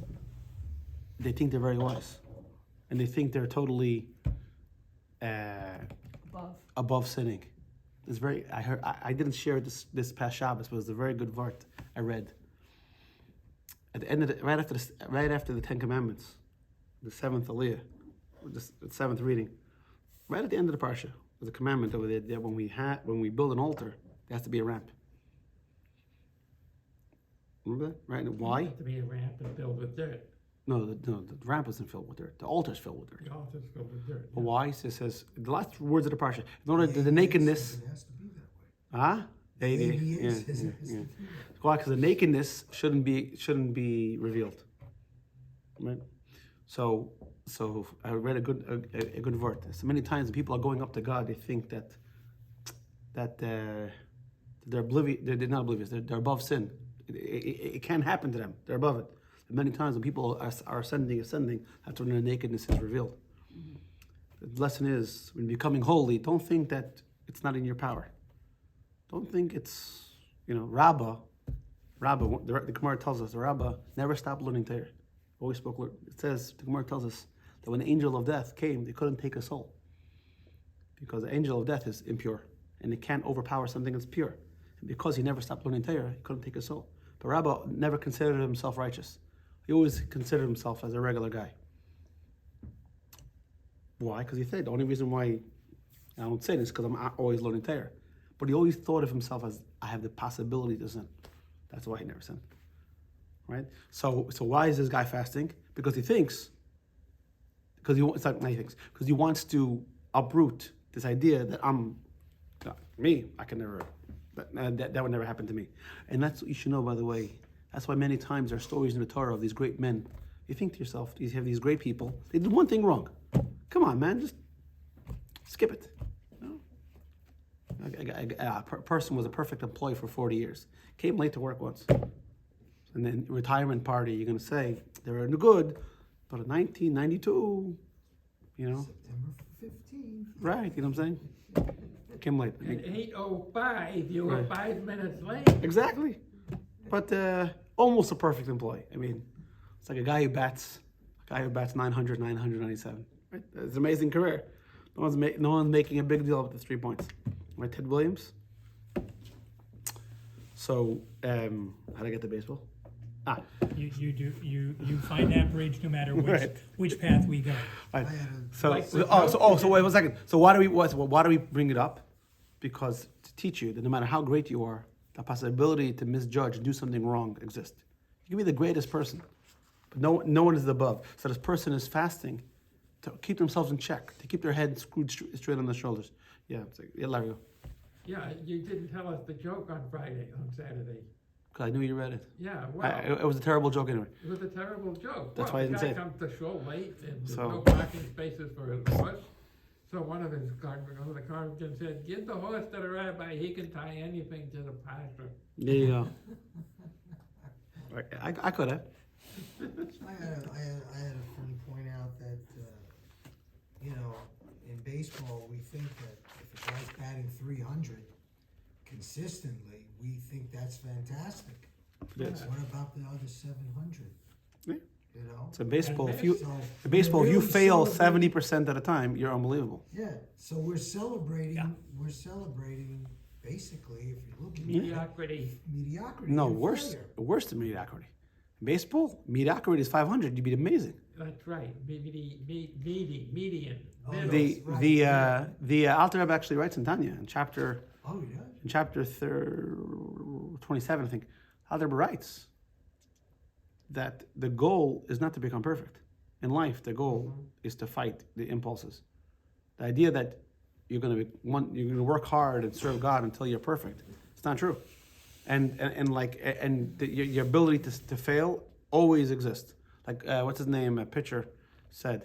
They think they're very wise, and they think they're totally above sinning. It's very. I didn't share this past Shabbos, but it's a very good vart I read. At the end of right after the Ten Commandments, the seventh aliyah, the seventh reading, right at the end of the parsha, there's a commandment over there that when we build an altar, there has to be a ramp. Remember that? Right? And why? There has to be a ramp and filled with dirt. No, the ramp isn't filled with dirt. The altar is filled with dirt. The altar's filled with dirt. But why? It says the last words of the parsha. In order the nakedness. It has to be that way. Huh? Yeah. Why? Because the nakedness shouldn't be revealed. Right? So I read a good word. So many times people are going up to God, they think that they're oblivious. They're not oblivious. They're above sin. It can't happen to them. They're above it. And many times when people are ascending, that's when their nakedness is revealed. The lesson is, when becoming holy, don't think that it's not in your power. Don't think it's, Rabbah, the Gemara tells us, the Rabbah never stopped learning Torah. Always spoke. It says, the Gemara tells us that when the angel of death came, they couldn't take a soul. Because the angel of death is impure, and it can't overpower something that's pure. And because he never stopped learning Torah, he couldn't take a soul. But Rabbah never considered himself righteous. He always considered himself as a regular guy. Why? Because he said, the only reason why I don't sin is because I'm always learning Torah. But he always thought of himself as, I have the possibility to sin. That's why he never sinned. Right? So why is this guy fasting? Because he thinks, because he wants to uproot this idea that I can never, that would never happen to me. And that's what you should know, by the way. That's why many times there are stories in the Torah of these great men. You think to yourself, you have these great people, they did one thing wrong. Come on, man, just skip it. A person was a perfect employee for 40 years. Came late to work once. And then retirement party, you're going to say, they were good, but in 1992, September 15th. Right, you know what I'm saying? Came late. At 8:05, you were 5 minutes late. Exactly. But almost a perfect employee. I mean, it's like a guy who bats 900, 997. Right? It's an amazing career. No one's making a big deal with the 3 points. Right, Ted Williams. So, how did I get to baseball? You find that bridge no matter which path we go. Right. Wait 1 second. So why do we bring it up? Because to teach you that no matter how great you are, the possibility to misjudge and do something wrong exists. You can be the greatest person, but no one is above. So this person is fasting to keep themselves in check, to keep their head screwed straight on their shoulders. Yeah, Larry. Yeah, you didn't tell us the joke on Saturday. Because I knew you read it. Yeah, well, It was a terrible joke anyway. it was a terrible joke. That's why I didn't say the it. guy comes to show late, and there's So- no parking spaces for his horse. So one of the congregants said, "Give the horse to the rabbi. He can tie anything to the pastor." There you go. I could have. I had a friend point out that, in baseball, we think that if a guy's batting 300 consistently, we think that's fantastic. Yes. What about the other 700? Yeah. So So baseball, if we're you really fail celebrating- 70% of the time, you're unbelievable. Yeah, so we're celebrating. Yeah. We're celebrating basically, if you're looking Mediocrity. at mediocrity. No, and worse failure. than mediocrity. Baseball, mediocrity is 500. You'd be amazing. That's right. Median. Oh, middle. that's right. The Alter Rebbe actually writes in Tanya in chapter Oh, yeah. 27, I think. Alter Rebbe writes that the goal is not to become perfect. In life, the goal is to fight the impulses. The idea that you're going to work hard and serve God until you're perfect, it's not true. And your ability to fail always exist. Like what's his name? A pitcher said,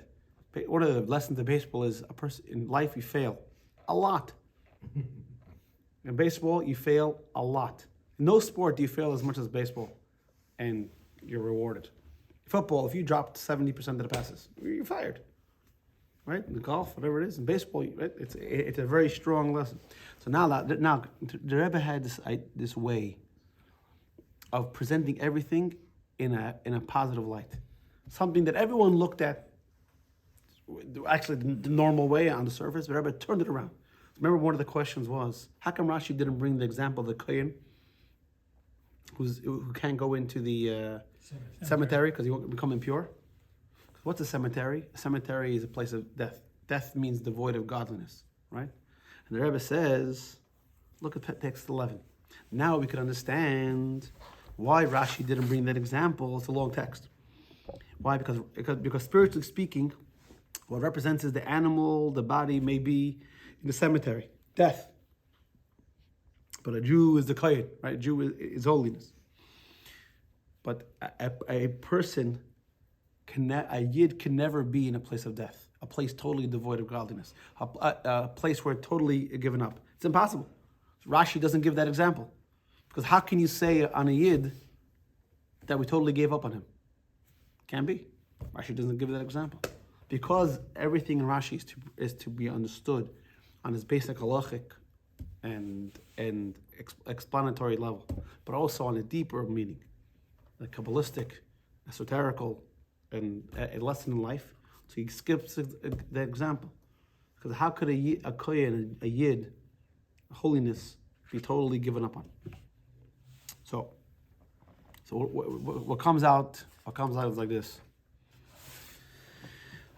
one of the lessons of baseball is a person in life you fail a lot. In baseball, you fail a lot. In no sport do you fail as much as baseball, and you're rewarded. Football, if you dropped 70% of the passes, you're fired. Right? In golf, whatever it is, in baseball, right? It's a very strong lesson. So now the Rebbe had this way of presenting everything in a positive light, something that everyone looked at actually the normal way on the surface, but Rebbe turned it around. Remember, one of the questions was, how come Rashi didn't bring the example of the Kohen who can't go into the cemetery because he won't become impure? What's a cemetery? A cemetery is a place of death. Death means devoid of godliness, right? And the Rebbe says, look at text 11. Now we can understand why Rashi didn't bring that example. It's a long text. Why? Because spiritually speaking, what represents is the animal, the body may be in the cemetery, death. But a Jew is the Kohen, right? A Jew is holiness. But a person, a Yid can never be in a place of death, a place totally devoid of godliness, a place where totally given up. It's impossible. Rashi doesn't give that example. Because how can you say on a Yid that we totally gave up on him? Can't be. Rashi doesn't give that example. Because everything in Rashi is to be understood on its basic halachic and explanatory level, but also on a deeper meaning, a Kabbalistic, esoterical, and a lesson in life. So he skips the example. Because how could a Kohen, a Yid, holiness, be totally given up on? So what comes out is like this.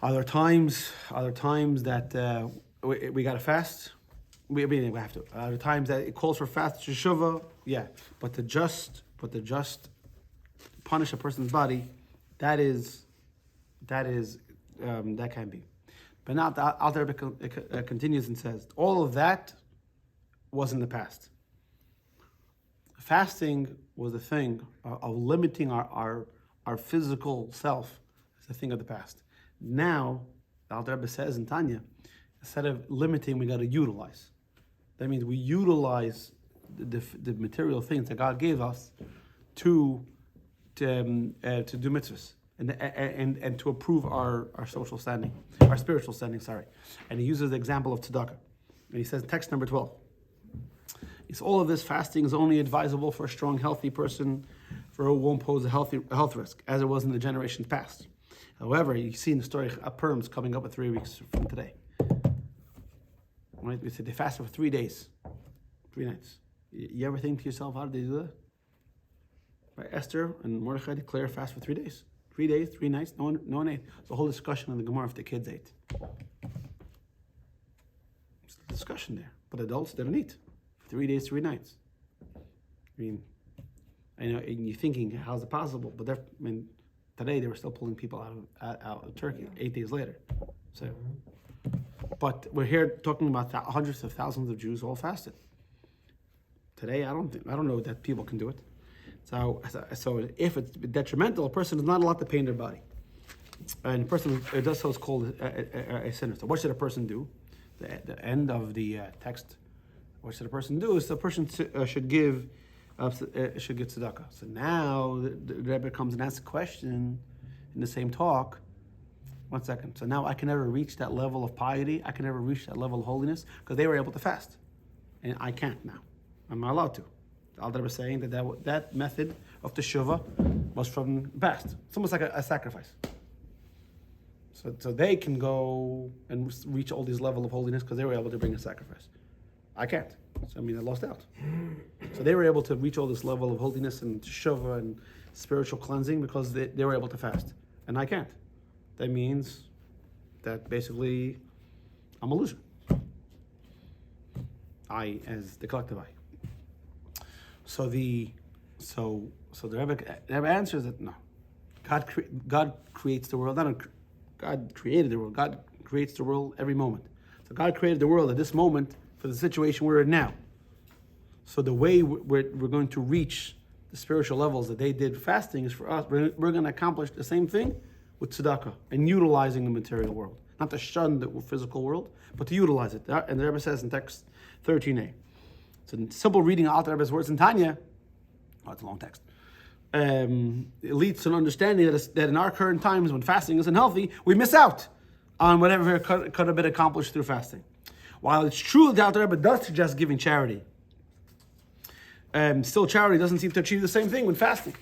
Are there times that we gotta fast? We have to. Are there times that it calls for fast teshuvah? Yeah, but to just punish a person's body, that can be. But now the Alter Rebbe continues and says, all of that was in the past. Fasting was a thing of limiting our physical self. It's a thing of the past. Now, the Alter Rebbe says in Tanya, instead of limiting, we got to utilize. That means we utilize the material things that God gave us to do mitzvahs and to improve our social standing, our spiritual standing. And he uses the example of tzedakah, and he says, text number 12. It's all of this fasting is only advisable for a strong, healthy person, for who won't pose a health risk, as it was in the generations past. However, you see in the story of Purim's coming up with 3 weeks from today. Right? We said they fasted for 3 days, 3 nights. You ever think to yourself, how did they do that? Right? Esther and Mordechai declare fast for 3 days. 3 days, 3 nights, no one ate. It's a whole discussion in the Gemara if the kids ate. It's a discussion there. But adults didn't eat. 3 days, 3 nights. I mean, I know, and you're thinking, how's it possible? But today they were still pulling people out of Turkey 8 days later. So, but we're here talking about hundreds of thousands of Jews all fasted. Today, I don't know that people can do it. So if it's detrimental, a person is not allowed to pain their body, and a person who does so is called a sinner. So what should a person do? The end of the text. What should a person do? Is the person should give tzedakah. So now the Rebbe comes and asks a question in the same talk. 1 second. So now I can never reach that level of piety. I can never reach that level of holiness because they were able to fast, and I can't now. I'm not allowed to. The Alter Rebbe is saying that method of teshuvah was from the past. It's almost like a sacrifice. So they can go and reach all these level of holiness because they were able to bring a sacrifice. I can't. So I lost out. So they were able to reach all this level of holiness and teshuvah and spiritual cleansing because they were able to fast, and I can't. That means that basically I'm a loser. I, as the collective I. So the Rebbe answers that no, God creates the world. God created the world. God creates the world every moment. So God created the world at this moment for the situation we're in now. So the way we're going to reach the spiritual levels that they did fasting is for us. We're going to accomplish the same thing with tzedakah and utilizing the material world. Not to shun the physical world, but to utilize it. And the Rebbe says in text 13a. It's a simple reading of Alter Rebbe's words in Tanya. Oh, it's a long text. It leads to an understanding that in our current times, when fasting isn't healthy, we miss out on whatever could have been accomplished through fasting. While it's true that the Alter Rebbe does suggest giving charity, still charity doesn't seem to achieve the same thing with fasting.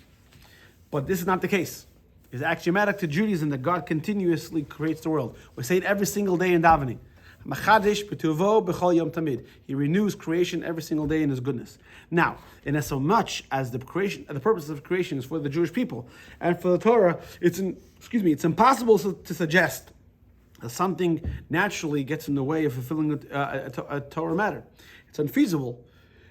But this is not the case. It's axiomatic to Judaism that God continuously creates the world. We say it every single day in davening. He renews creation every single day in His goodness. Now, in as so much as the purpose of creation is for the Jewish people and for the Torah, it's impossible to suggest that something naturally gets in the way of fulfilling a Torah matter. It's unfeasible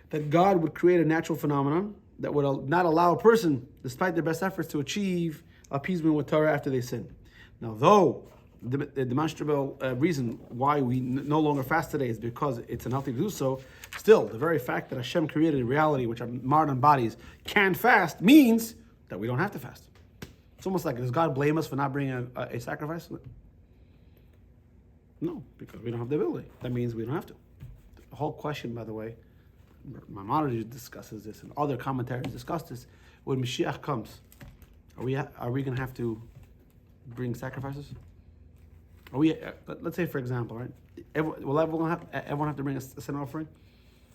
that God would create a natural phenomenon that would not allow a person, despite their best efforts, to achieve appeasement with Torah after they sin. Now, though the demonstrable reason why we no longer fast today is because it's unhealthy to do so, still, the very fact that Hashem created a reality which our modern bodies can fast means that we don't have to fast. It's almost like, does God blame us for not bringing a sacrifice? No, because we don't have the ability. That means we don't have to. The whole question, by the way, Maimonides discusses this and other commentaries discuss this. When Mashiach comes, are we going to have to bring sacrifices? Are we? Let's say, for example, right? Will everyone have to bring a sin offering?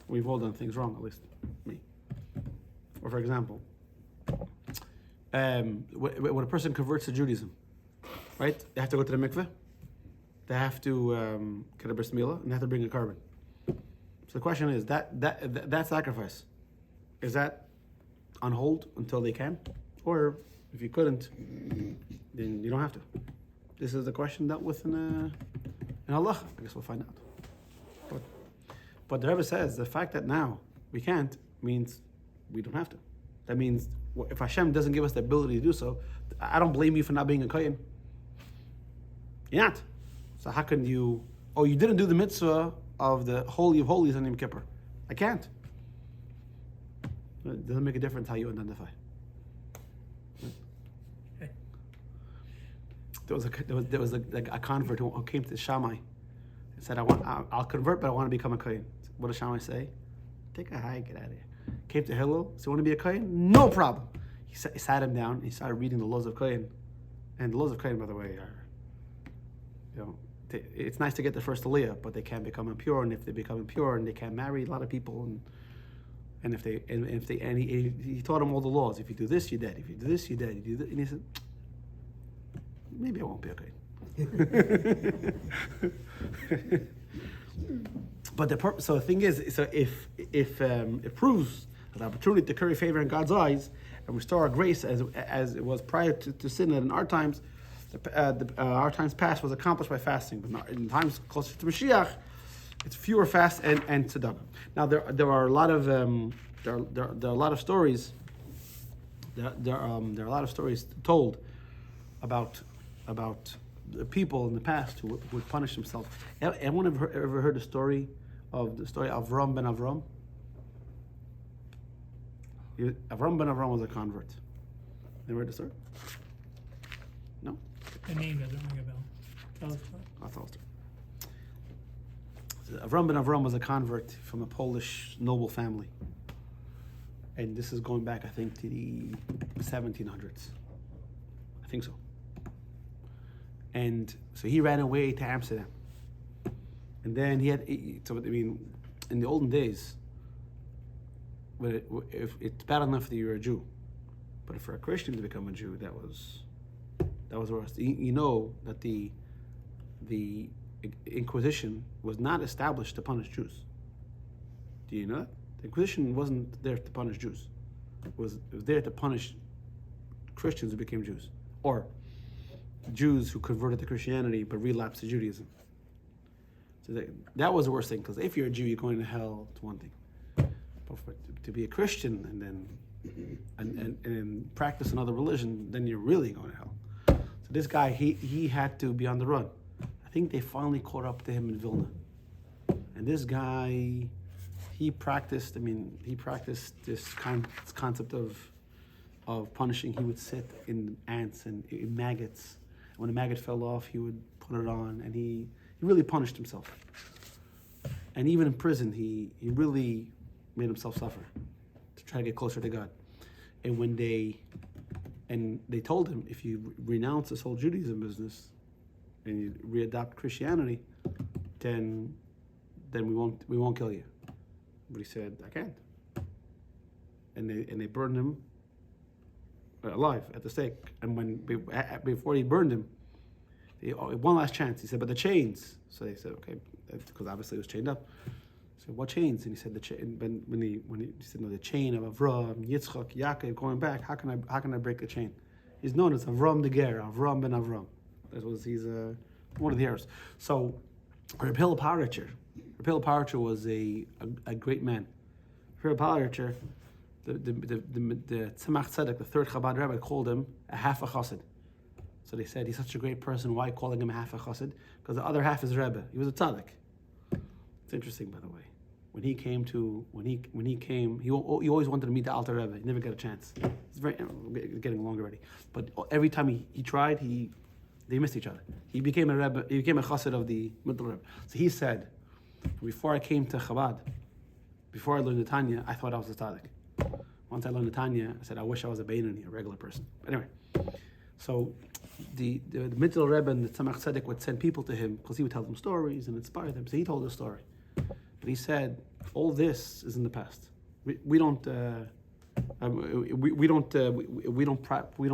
We've all done things wrong, at least me. Or for example, when a person converts to Judaism, right? They have to go to the mikveh. They have to get a bris milah, and they have to bring a carbon. So the question is, that sacrifice, is that on hold until they can? Or if you couldn't, then you don't have to. This is the question dealt with in halacha. I guess we'll find out. But the Rebbe says the fact that now we can't means we don't have to. That means if Hashem doesn't give us the ability to do so, I don't blame you for not being a kohen. You're not. So how can you? Oh, you didn't do the mitzvah of the Holy of Holies on Yom Kippur. I can't. It doesn't make a difference how you identify. There was a convert who came to Shammai and said, I'll convert, but I want to become a kohen. What does Shammai say? Take a hike, get out of here. Came to Hillel, so you want to be a kohen? No problem. He sat him down, he started reading the laws of kohen. And the laws of kohen, by the way, are, it's nice to get the first aliyah, but they can become impure, and if they become impure, and they can't marry a lot of people, and he taught him all the laws. If you do this, you're dead. If you do this, you're dead. You do this, and he said, maybe I won't be okay. But so the thing is, so if it proves an opportunity to curry favor in God's eyes and restore our grace as it was prior to sin, and in our times, our times past was accomplished by fasting, but not in times closer to Mashiach, it's fewer fasts and tzedakah. Now there are a lot of there are a lot of stories. There are a lot of stories told about the people in the past who would punish themselves. Anyone ever heard the story of Avram ben Avram? Avram ben Avram was a convert. Never heard the story? No? The name doesn't ring a bell. Tell us about it. I'll tell the story. Avram ben Avram was a convert from a Polish noble family. And this is going back, I think, to the 1700s. I think so. And so he ran away to Amsterdam. And then in the olden days, if it's bad enough that you're a Jew, but for a Christian to become a Jew, that was worse. You know that the Inquisition was not established to punish Jews. Do you know that? The Inquisition wasn't there to punish Jews. It was there to punish Christians who became Jews, or Jews who converted to Christianity but relapsed to Judaism. So that was the worst thing, because if you're a Jew, you're going to hell. It's one thing, but to be a Christian and then practice another religion, then you're really going to hell. So this guy, he had to be on the run. I think they finally caught up to him in Vilna, and this guy, he practiced this concept of of punishing, he would sit in ants and in maggots. When a maggot fell off, he would put it on, and he really punished himself. And even in prison, he really made himself suffer to try to get closer to God. And when they told him, if you renounce this whole Judaism business and you readopt Christianity, then we won't kill you. But he said, I can't. And they burned him alive at the stake. And before he burned him, one last chance. He said, but the chains. So they said, okay, because obviously he was chained up. So what chains? And he said the chain. When he said, no, the chain of Avram, Yitzchak, Yaakov, going back. How can I break the chain? He's known as Avram the Ger, Avram ben Avram. He's one of the heirs. So Reb Hillel Paritcher was a great man. Reb Paritcher, the Tzemach Tzedek, the third Chabad rabbi, called him a half a chassid. So they said he's such a great person. Why calling him a half a chassid? Because the other half is Rebbe. He was a tzaddik. It's interesting, by the way. When he came, he always wanted to meet the Alter Rebbe. He never got a chance. It's getting along already. But every time he tried, they missed each other. He became a Rebbe. He became a chassid of the middle Rebbe. So he said, before I came to Chabad, before I learned the Tanya, I thought I was a tzaddik. Once I learned the Tanya, I said, I wish I was a Beinoni, a regular person. But anyway, so the middle Rebbe and the Tzemach Tzedek would send people to him because he would tell them stories and inspire them. So he told a story. But he said, all this is in the past. We don't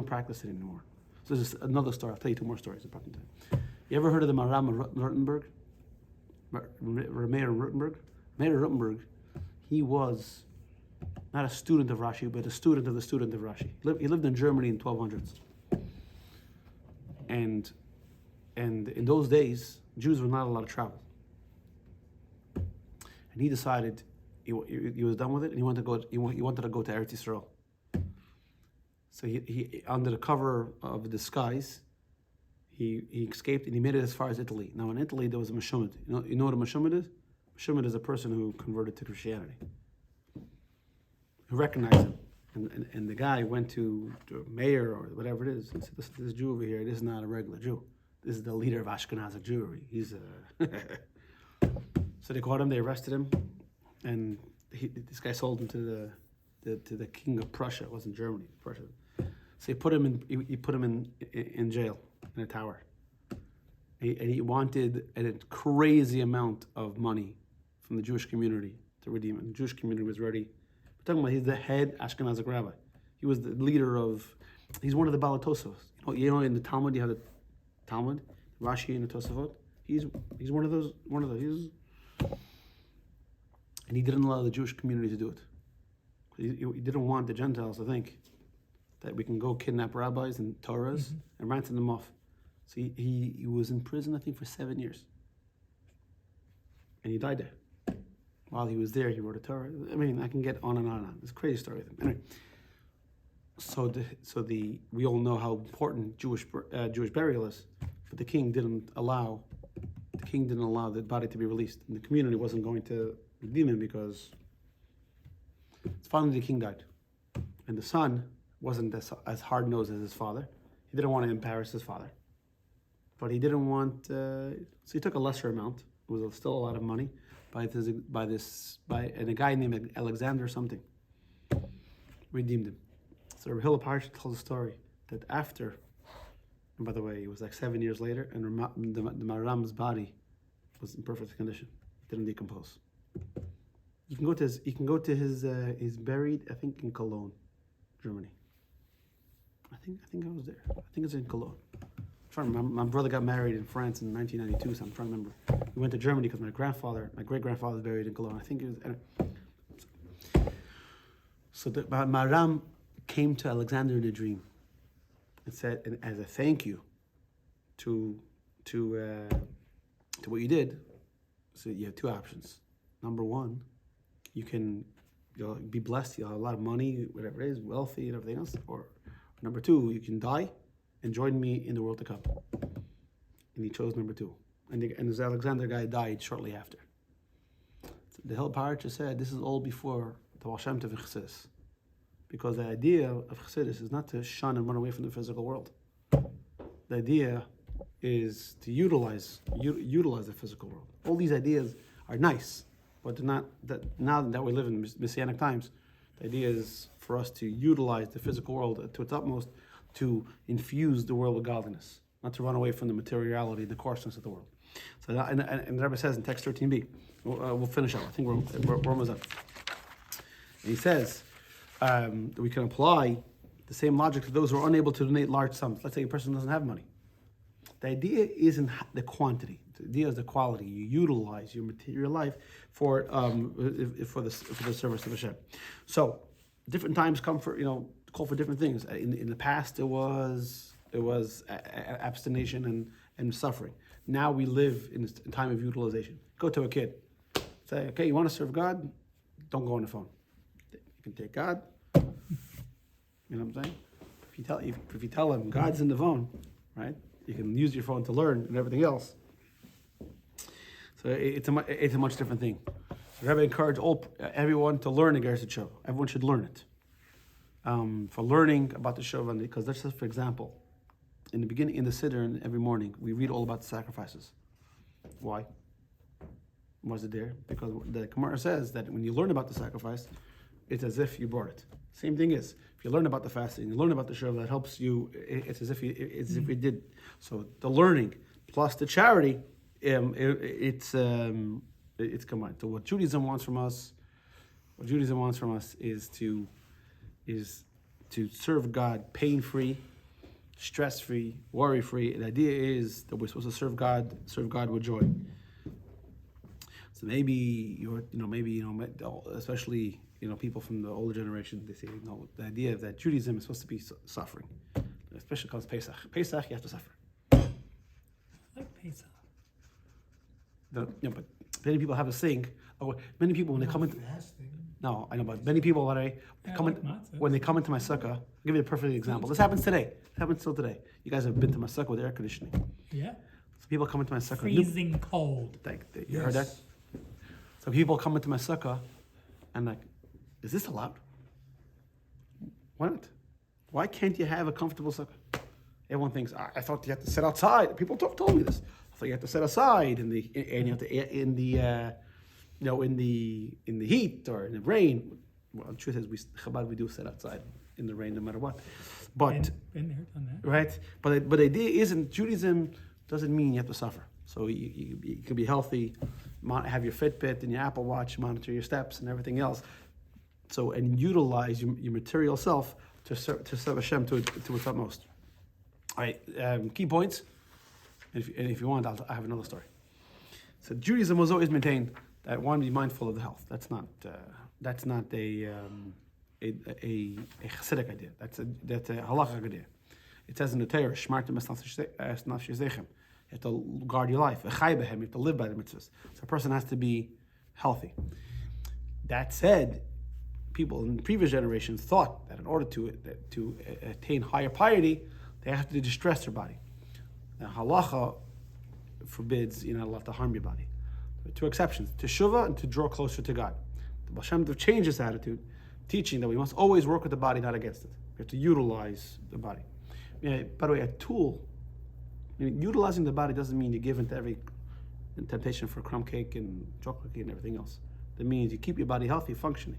practice it anymore. So this is another story. I'll tell you two more stories about it. You ever heard of the Maram of Rottenberg? Meir Rottenberg. He was not a student of Rashi, but a student of the student of Rashi. He lived in Germany in 1200s. And in those days, Jews were not allowed to travel. And he decided he was done with it, and he wanted to go to Eretz Yisrael. So he under the cover of a disguise, he escaped and he made it as far as Italy. Now in Italy there was a Meshumad. You know what a Meshumad is? Meshumad is a person who converted to Christianity, who recognized him. And the guy went to a mayor or whatever it is and said, this Jew over here, this is not a regular Jew. This is the leader of Ashkenazic Jewry. He's a... So they caught him, they arrested him, and this guy sold him to the king of Prussia. It wasn't Germany, Prussia. So he put him in jail, in a tower. And he wanted a crazy amount of money from the Jewish community to redeem him. The Jewish community was ready. We're talking about he's the head Ashkenazic rabbi. He was the leader he's one of the Balatosos. You know in the Talmud you have the Talmud, Rashi and the Tosafot. He's one of those. And he didn't allow the Jewish community to do it. He didn't want the Gentiles to think that we can go kidnap rabbis and Torahs and ransom them off. So he was in prison, I think, for 7 years. And he died there. While he was there, he wrote a Torah. I mean, I can get on and on and on. It's a crazy story. Anyway, we all know how important Jewish burial is, but the king didn't allow the body to be released, and the community wasn't going to redeem him because finally the king died, and the son wasn't as hard-nosed as his father. He didn't want to embarrass his father, but he didn't want. So he took a lesser amount. It was still a lot of money by a guy named Alexander something redeemed him. So Reb Hillel Paritcher tells a story that after. And by the way, it was like 7 years later, and the Maram's body was in perfect condition. It didn't decompose. You can go to his he's buried, I think, in Cologne, Germany. I think I was there. I think it's in Cologne. I'm trying to remember. My brother got married in France in 1992, so I'm trying to remember. We went to Germany because my great-grandfather is buried in Cologne. I think it was. So the Maram came to Alexander in a dream. And said, and as a thank you to what you did, so you have two options. Number one, you'll be blessed, you'll have a lot of money, whatever it is, wealthy and everything else. Or number two, you can die and join me in the world to come. And he chose number two. And this Alexander guy died shortly after. So the Hillel Paritcher said, this is all before the Baal Shem Tov in Chassidus. because the idea of Chassidus is not to shun and run away from the physical world. The idea is to utilize the physical world. All these ideas are nice, but they're not. That now that we live in messianic times, the idea is for us to utilize the physical world to its utmost to infuse the world with godliness, not to run away from the materiality, the coarseness of the world. So, and the Rebbe says in text 13b, we'll finish up. I think we're almost done. And he says that we can apply the same logic to those who are unable to donate large sums. Let's say a person doesn't have money. The idea isn't the quantity. The idea is the quality. You utilize your life for the service of Hashem. So different times call for different things. In the past, it was abstination and suffering. Now we live in a time of utilization. Go to a kid, say, okay, you want to serve God? Don't go on the phone. You can take God. You know what I'm saying? If you tell him God's in the phone, right? You can use your phone to learn and everything else. So it's a much different thing. The Rebbe encouraged everyone to learn the Gersa Tshuva. Everyone should learn it. For learning about the Tshuva, because that's just, for example, in the beginning, in the Siddur, and every morning, we read all about the sacrifices. Why? Why is it there? Because the Gemara says that when you learn about the sacrifice, it's as if you brought it. Same thing is, if you learn about the fasting, you learn about the Tshuva, that helps you. It's as if we did. So the learning plus the charity, it's combined. So what Judaism wants from us is to serve God pain-free, stress-free, worry-free. The idea is that we're supposed to serve God with joy. So maybe especially people from the older generation, they say the idea that Judaism is supposed to be suffering, especially because Pesach. Pesach, you have to suffer. I like Pesach. But many people have a thing. Many people when they come into no, I know, but many people when they come into my sukkah. I'll give you a perfect example. This happens today. It happens still today. You guys have been to my sukkah with air conditioning. Yeah. So people come into my sukkah. Freezing cold. You heard that? So people come into my sukkah and like, is this allowed? Why not? Why can't you have a comfortable sukkah? Everyone thinks, I thought you had to sit outside. People told me this. I thought you had to sit outside in the heat or in the rain. Well, the truth is, we do sit outside in the rain no matter what. But been there, done that. right? But the idea isn't Judaism doesn't mean you have to suffer. So you can be healthy, have your Fitbit and your Apple Watch, monitor your steps and everything else. So and utilize your material self to serve Hashem to its utmost. All right, key points. And if you want, I have another story. So Judaism was always maintained that one, be mindful of the health. That's not a Chassidic idea. That's a halachic idea. It says in the Torah, "Shmartem es nafshechem." You have to guard your life. You have to live by the mitzvahs. So a person has to be healthy. That said, people in previous generations thought that in order to attain higher piety, they have to distress their body. Now, halacha forbids you're not allowed to harm your body. There are two exceptions: teshuvah and to draw closer to God. The Baal Shem Tov changed this attitude, teaching that we must always work with the body, not against it. We have to utilize the body. By the way, a tool. Utilizing the body doesn't mean you give into every temptation for crumb cake and chocolate cake and everything else. That means you keep your body healthy, functioning.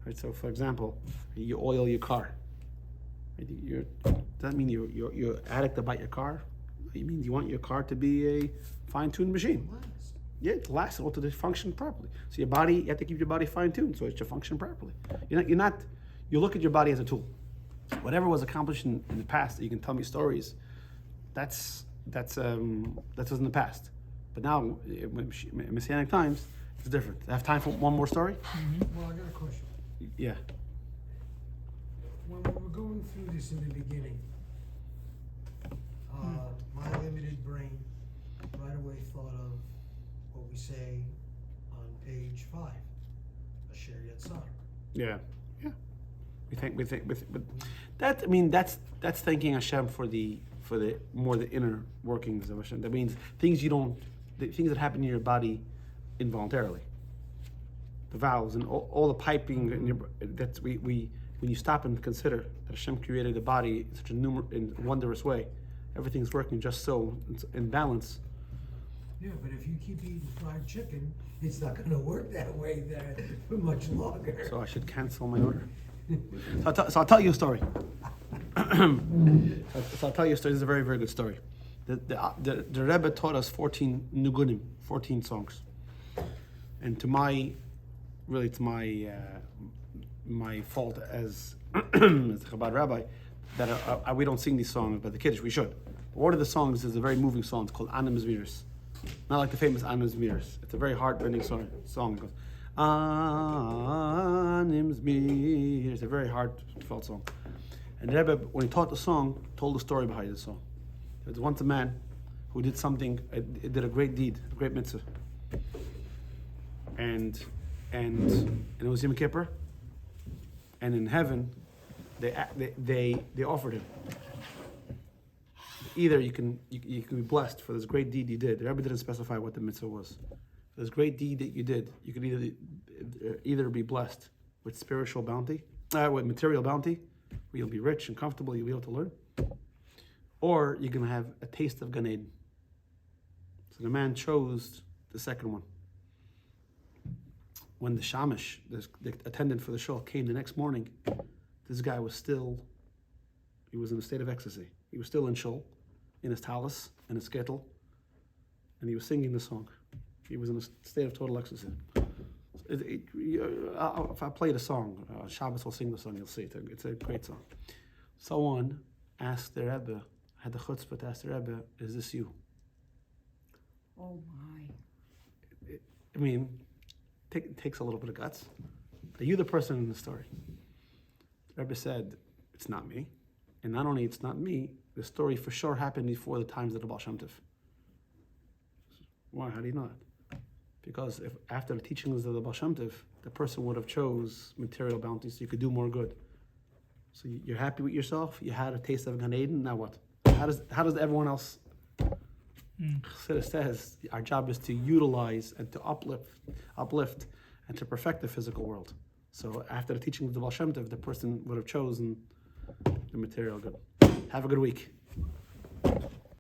Right? So, for example, you oil your car. Right? Does that mean you're addict about your car? It means you want your car to be a fine-tuned machine. Yeah, it lasts all to function properly. So your body, you have to keep your body fine-tuned so it should function properly. You look at your body as a tool. Whatever was accomplished in the past, you can tell me stories. That's was in the past. But now, in Messianic times, it's different. I have time for one more story? Mm-hmm. Well, I got a question. Yeah. When we were going through this in the beginning, my limited brain right away thought of what we say on page 5, Asher Yatzar. Yeah. We think, but that's thanking Hashem for the inner workings of Hashem. That means things that happen in your body involuntarily. The valves and all the piping in your, when you stop and consider that Hashem created the body in such a in wondrous way, everything's working just so it's in balance. Yeah, but if you keep eating fried chicken, it's not going to work that way there for much longer. So I should cancel my order. So I'll tell you a story. So I'll tell you a story. This is a very, very good story. The Rebbe taught us 14 nugunim, 14 songs. And to my fault as a Chabad rabbi, that we don't sing these songs, but the Kiddush we should. One of the songs is a very moving song. It's called Anim Zmiris. Not like the famous Anim Zmiris. It's a very heart-rending song. It goes, Anim Zmiris. It's a very heartfelt song. And the Rebbe, when he taught the song, told the story behind the song. There was once a man who did something, did a great deed, a great mitzvah. And it was Yom Kippur. And in heaven, they offered him. Either you can be blessed for this great deed you did. The Rebbe didn't specify what the mitzvah was. For this great deed that you did, you could either be blessed with spiritual bounty, with material bounty, where you'll be rich and comfortable, you'll be able to learn, or you're going to have a taste of Gan Eden. So the man chose the second one. When the shamish, the attendant for the shul, came the next morning, this guy was he was in a state of ecstasy. He was still in shul, in his talis, in his kettle, and he was singing the song. He was in a state of total ecstasy. If I play the song, Shabbos will sing the song, you'll see it. It's a great song. Someone asked the Rebbe, had the chutzpah to ask the Rebbe, is this you? Oh my. I mean, it takes a little bit of guts. Are you the person in the story? The Rebbe said, it's not me. And not only it's not me, the story for sure happened before the times of the Baal Shem Tov. Why? How do you know that? Because if after the teachings of the Baal Shem Tov, the person would have chose material bounty so you could do more good. So you're happy with yourself, you had a taste of Gan Eden, now what? How does everyone else? Chassidic says our job is to utilize and to uplift and to perfect the physical world. So after the teaching of the Baal Shem Tov, the person would have chosen the material good. Have a good week.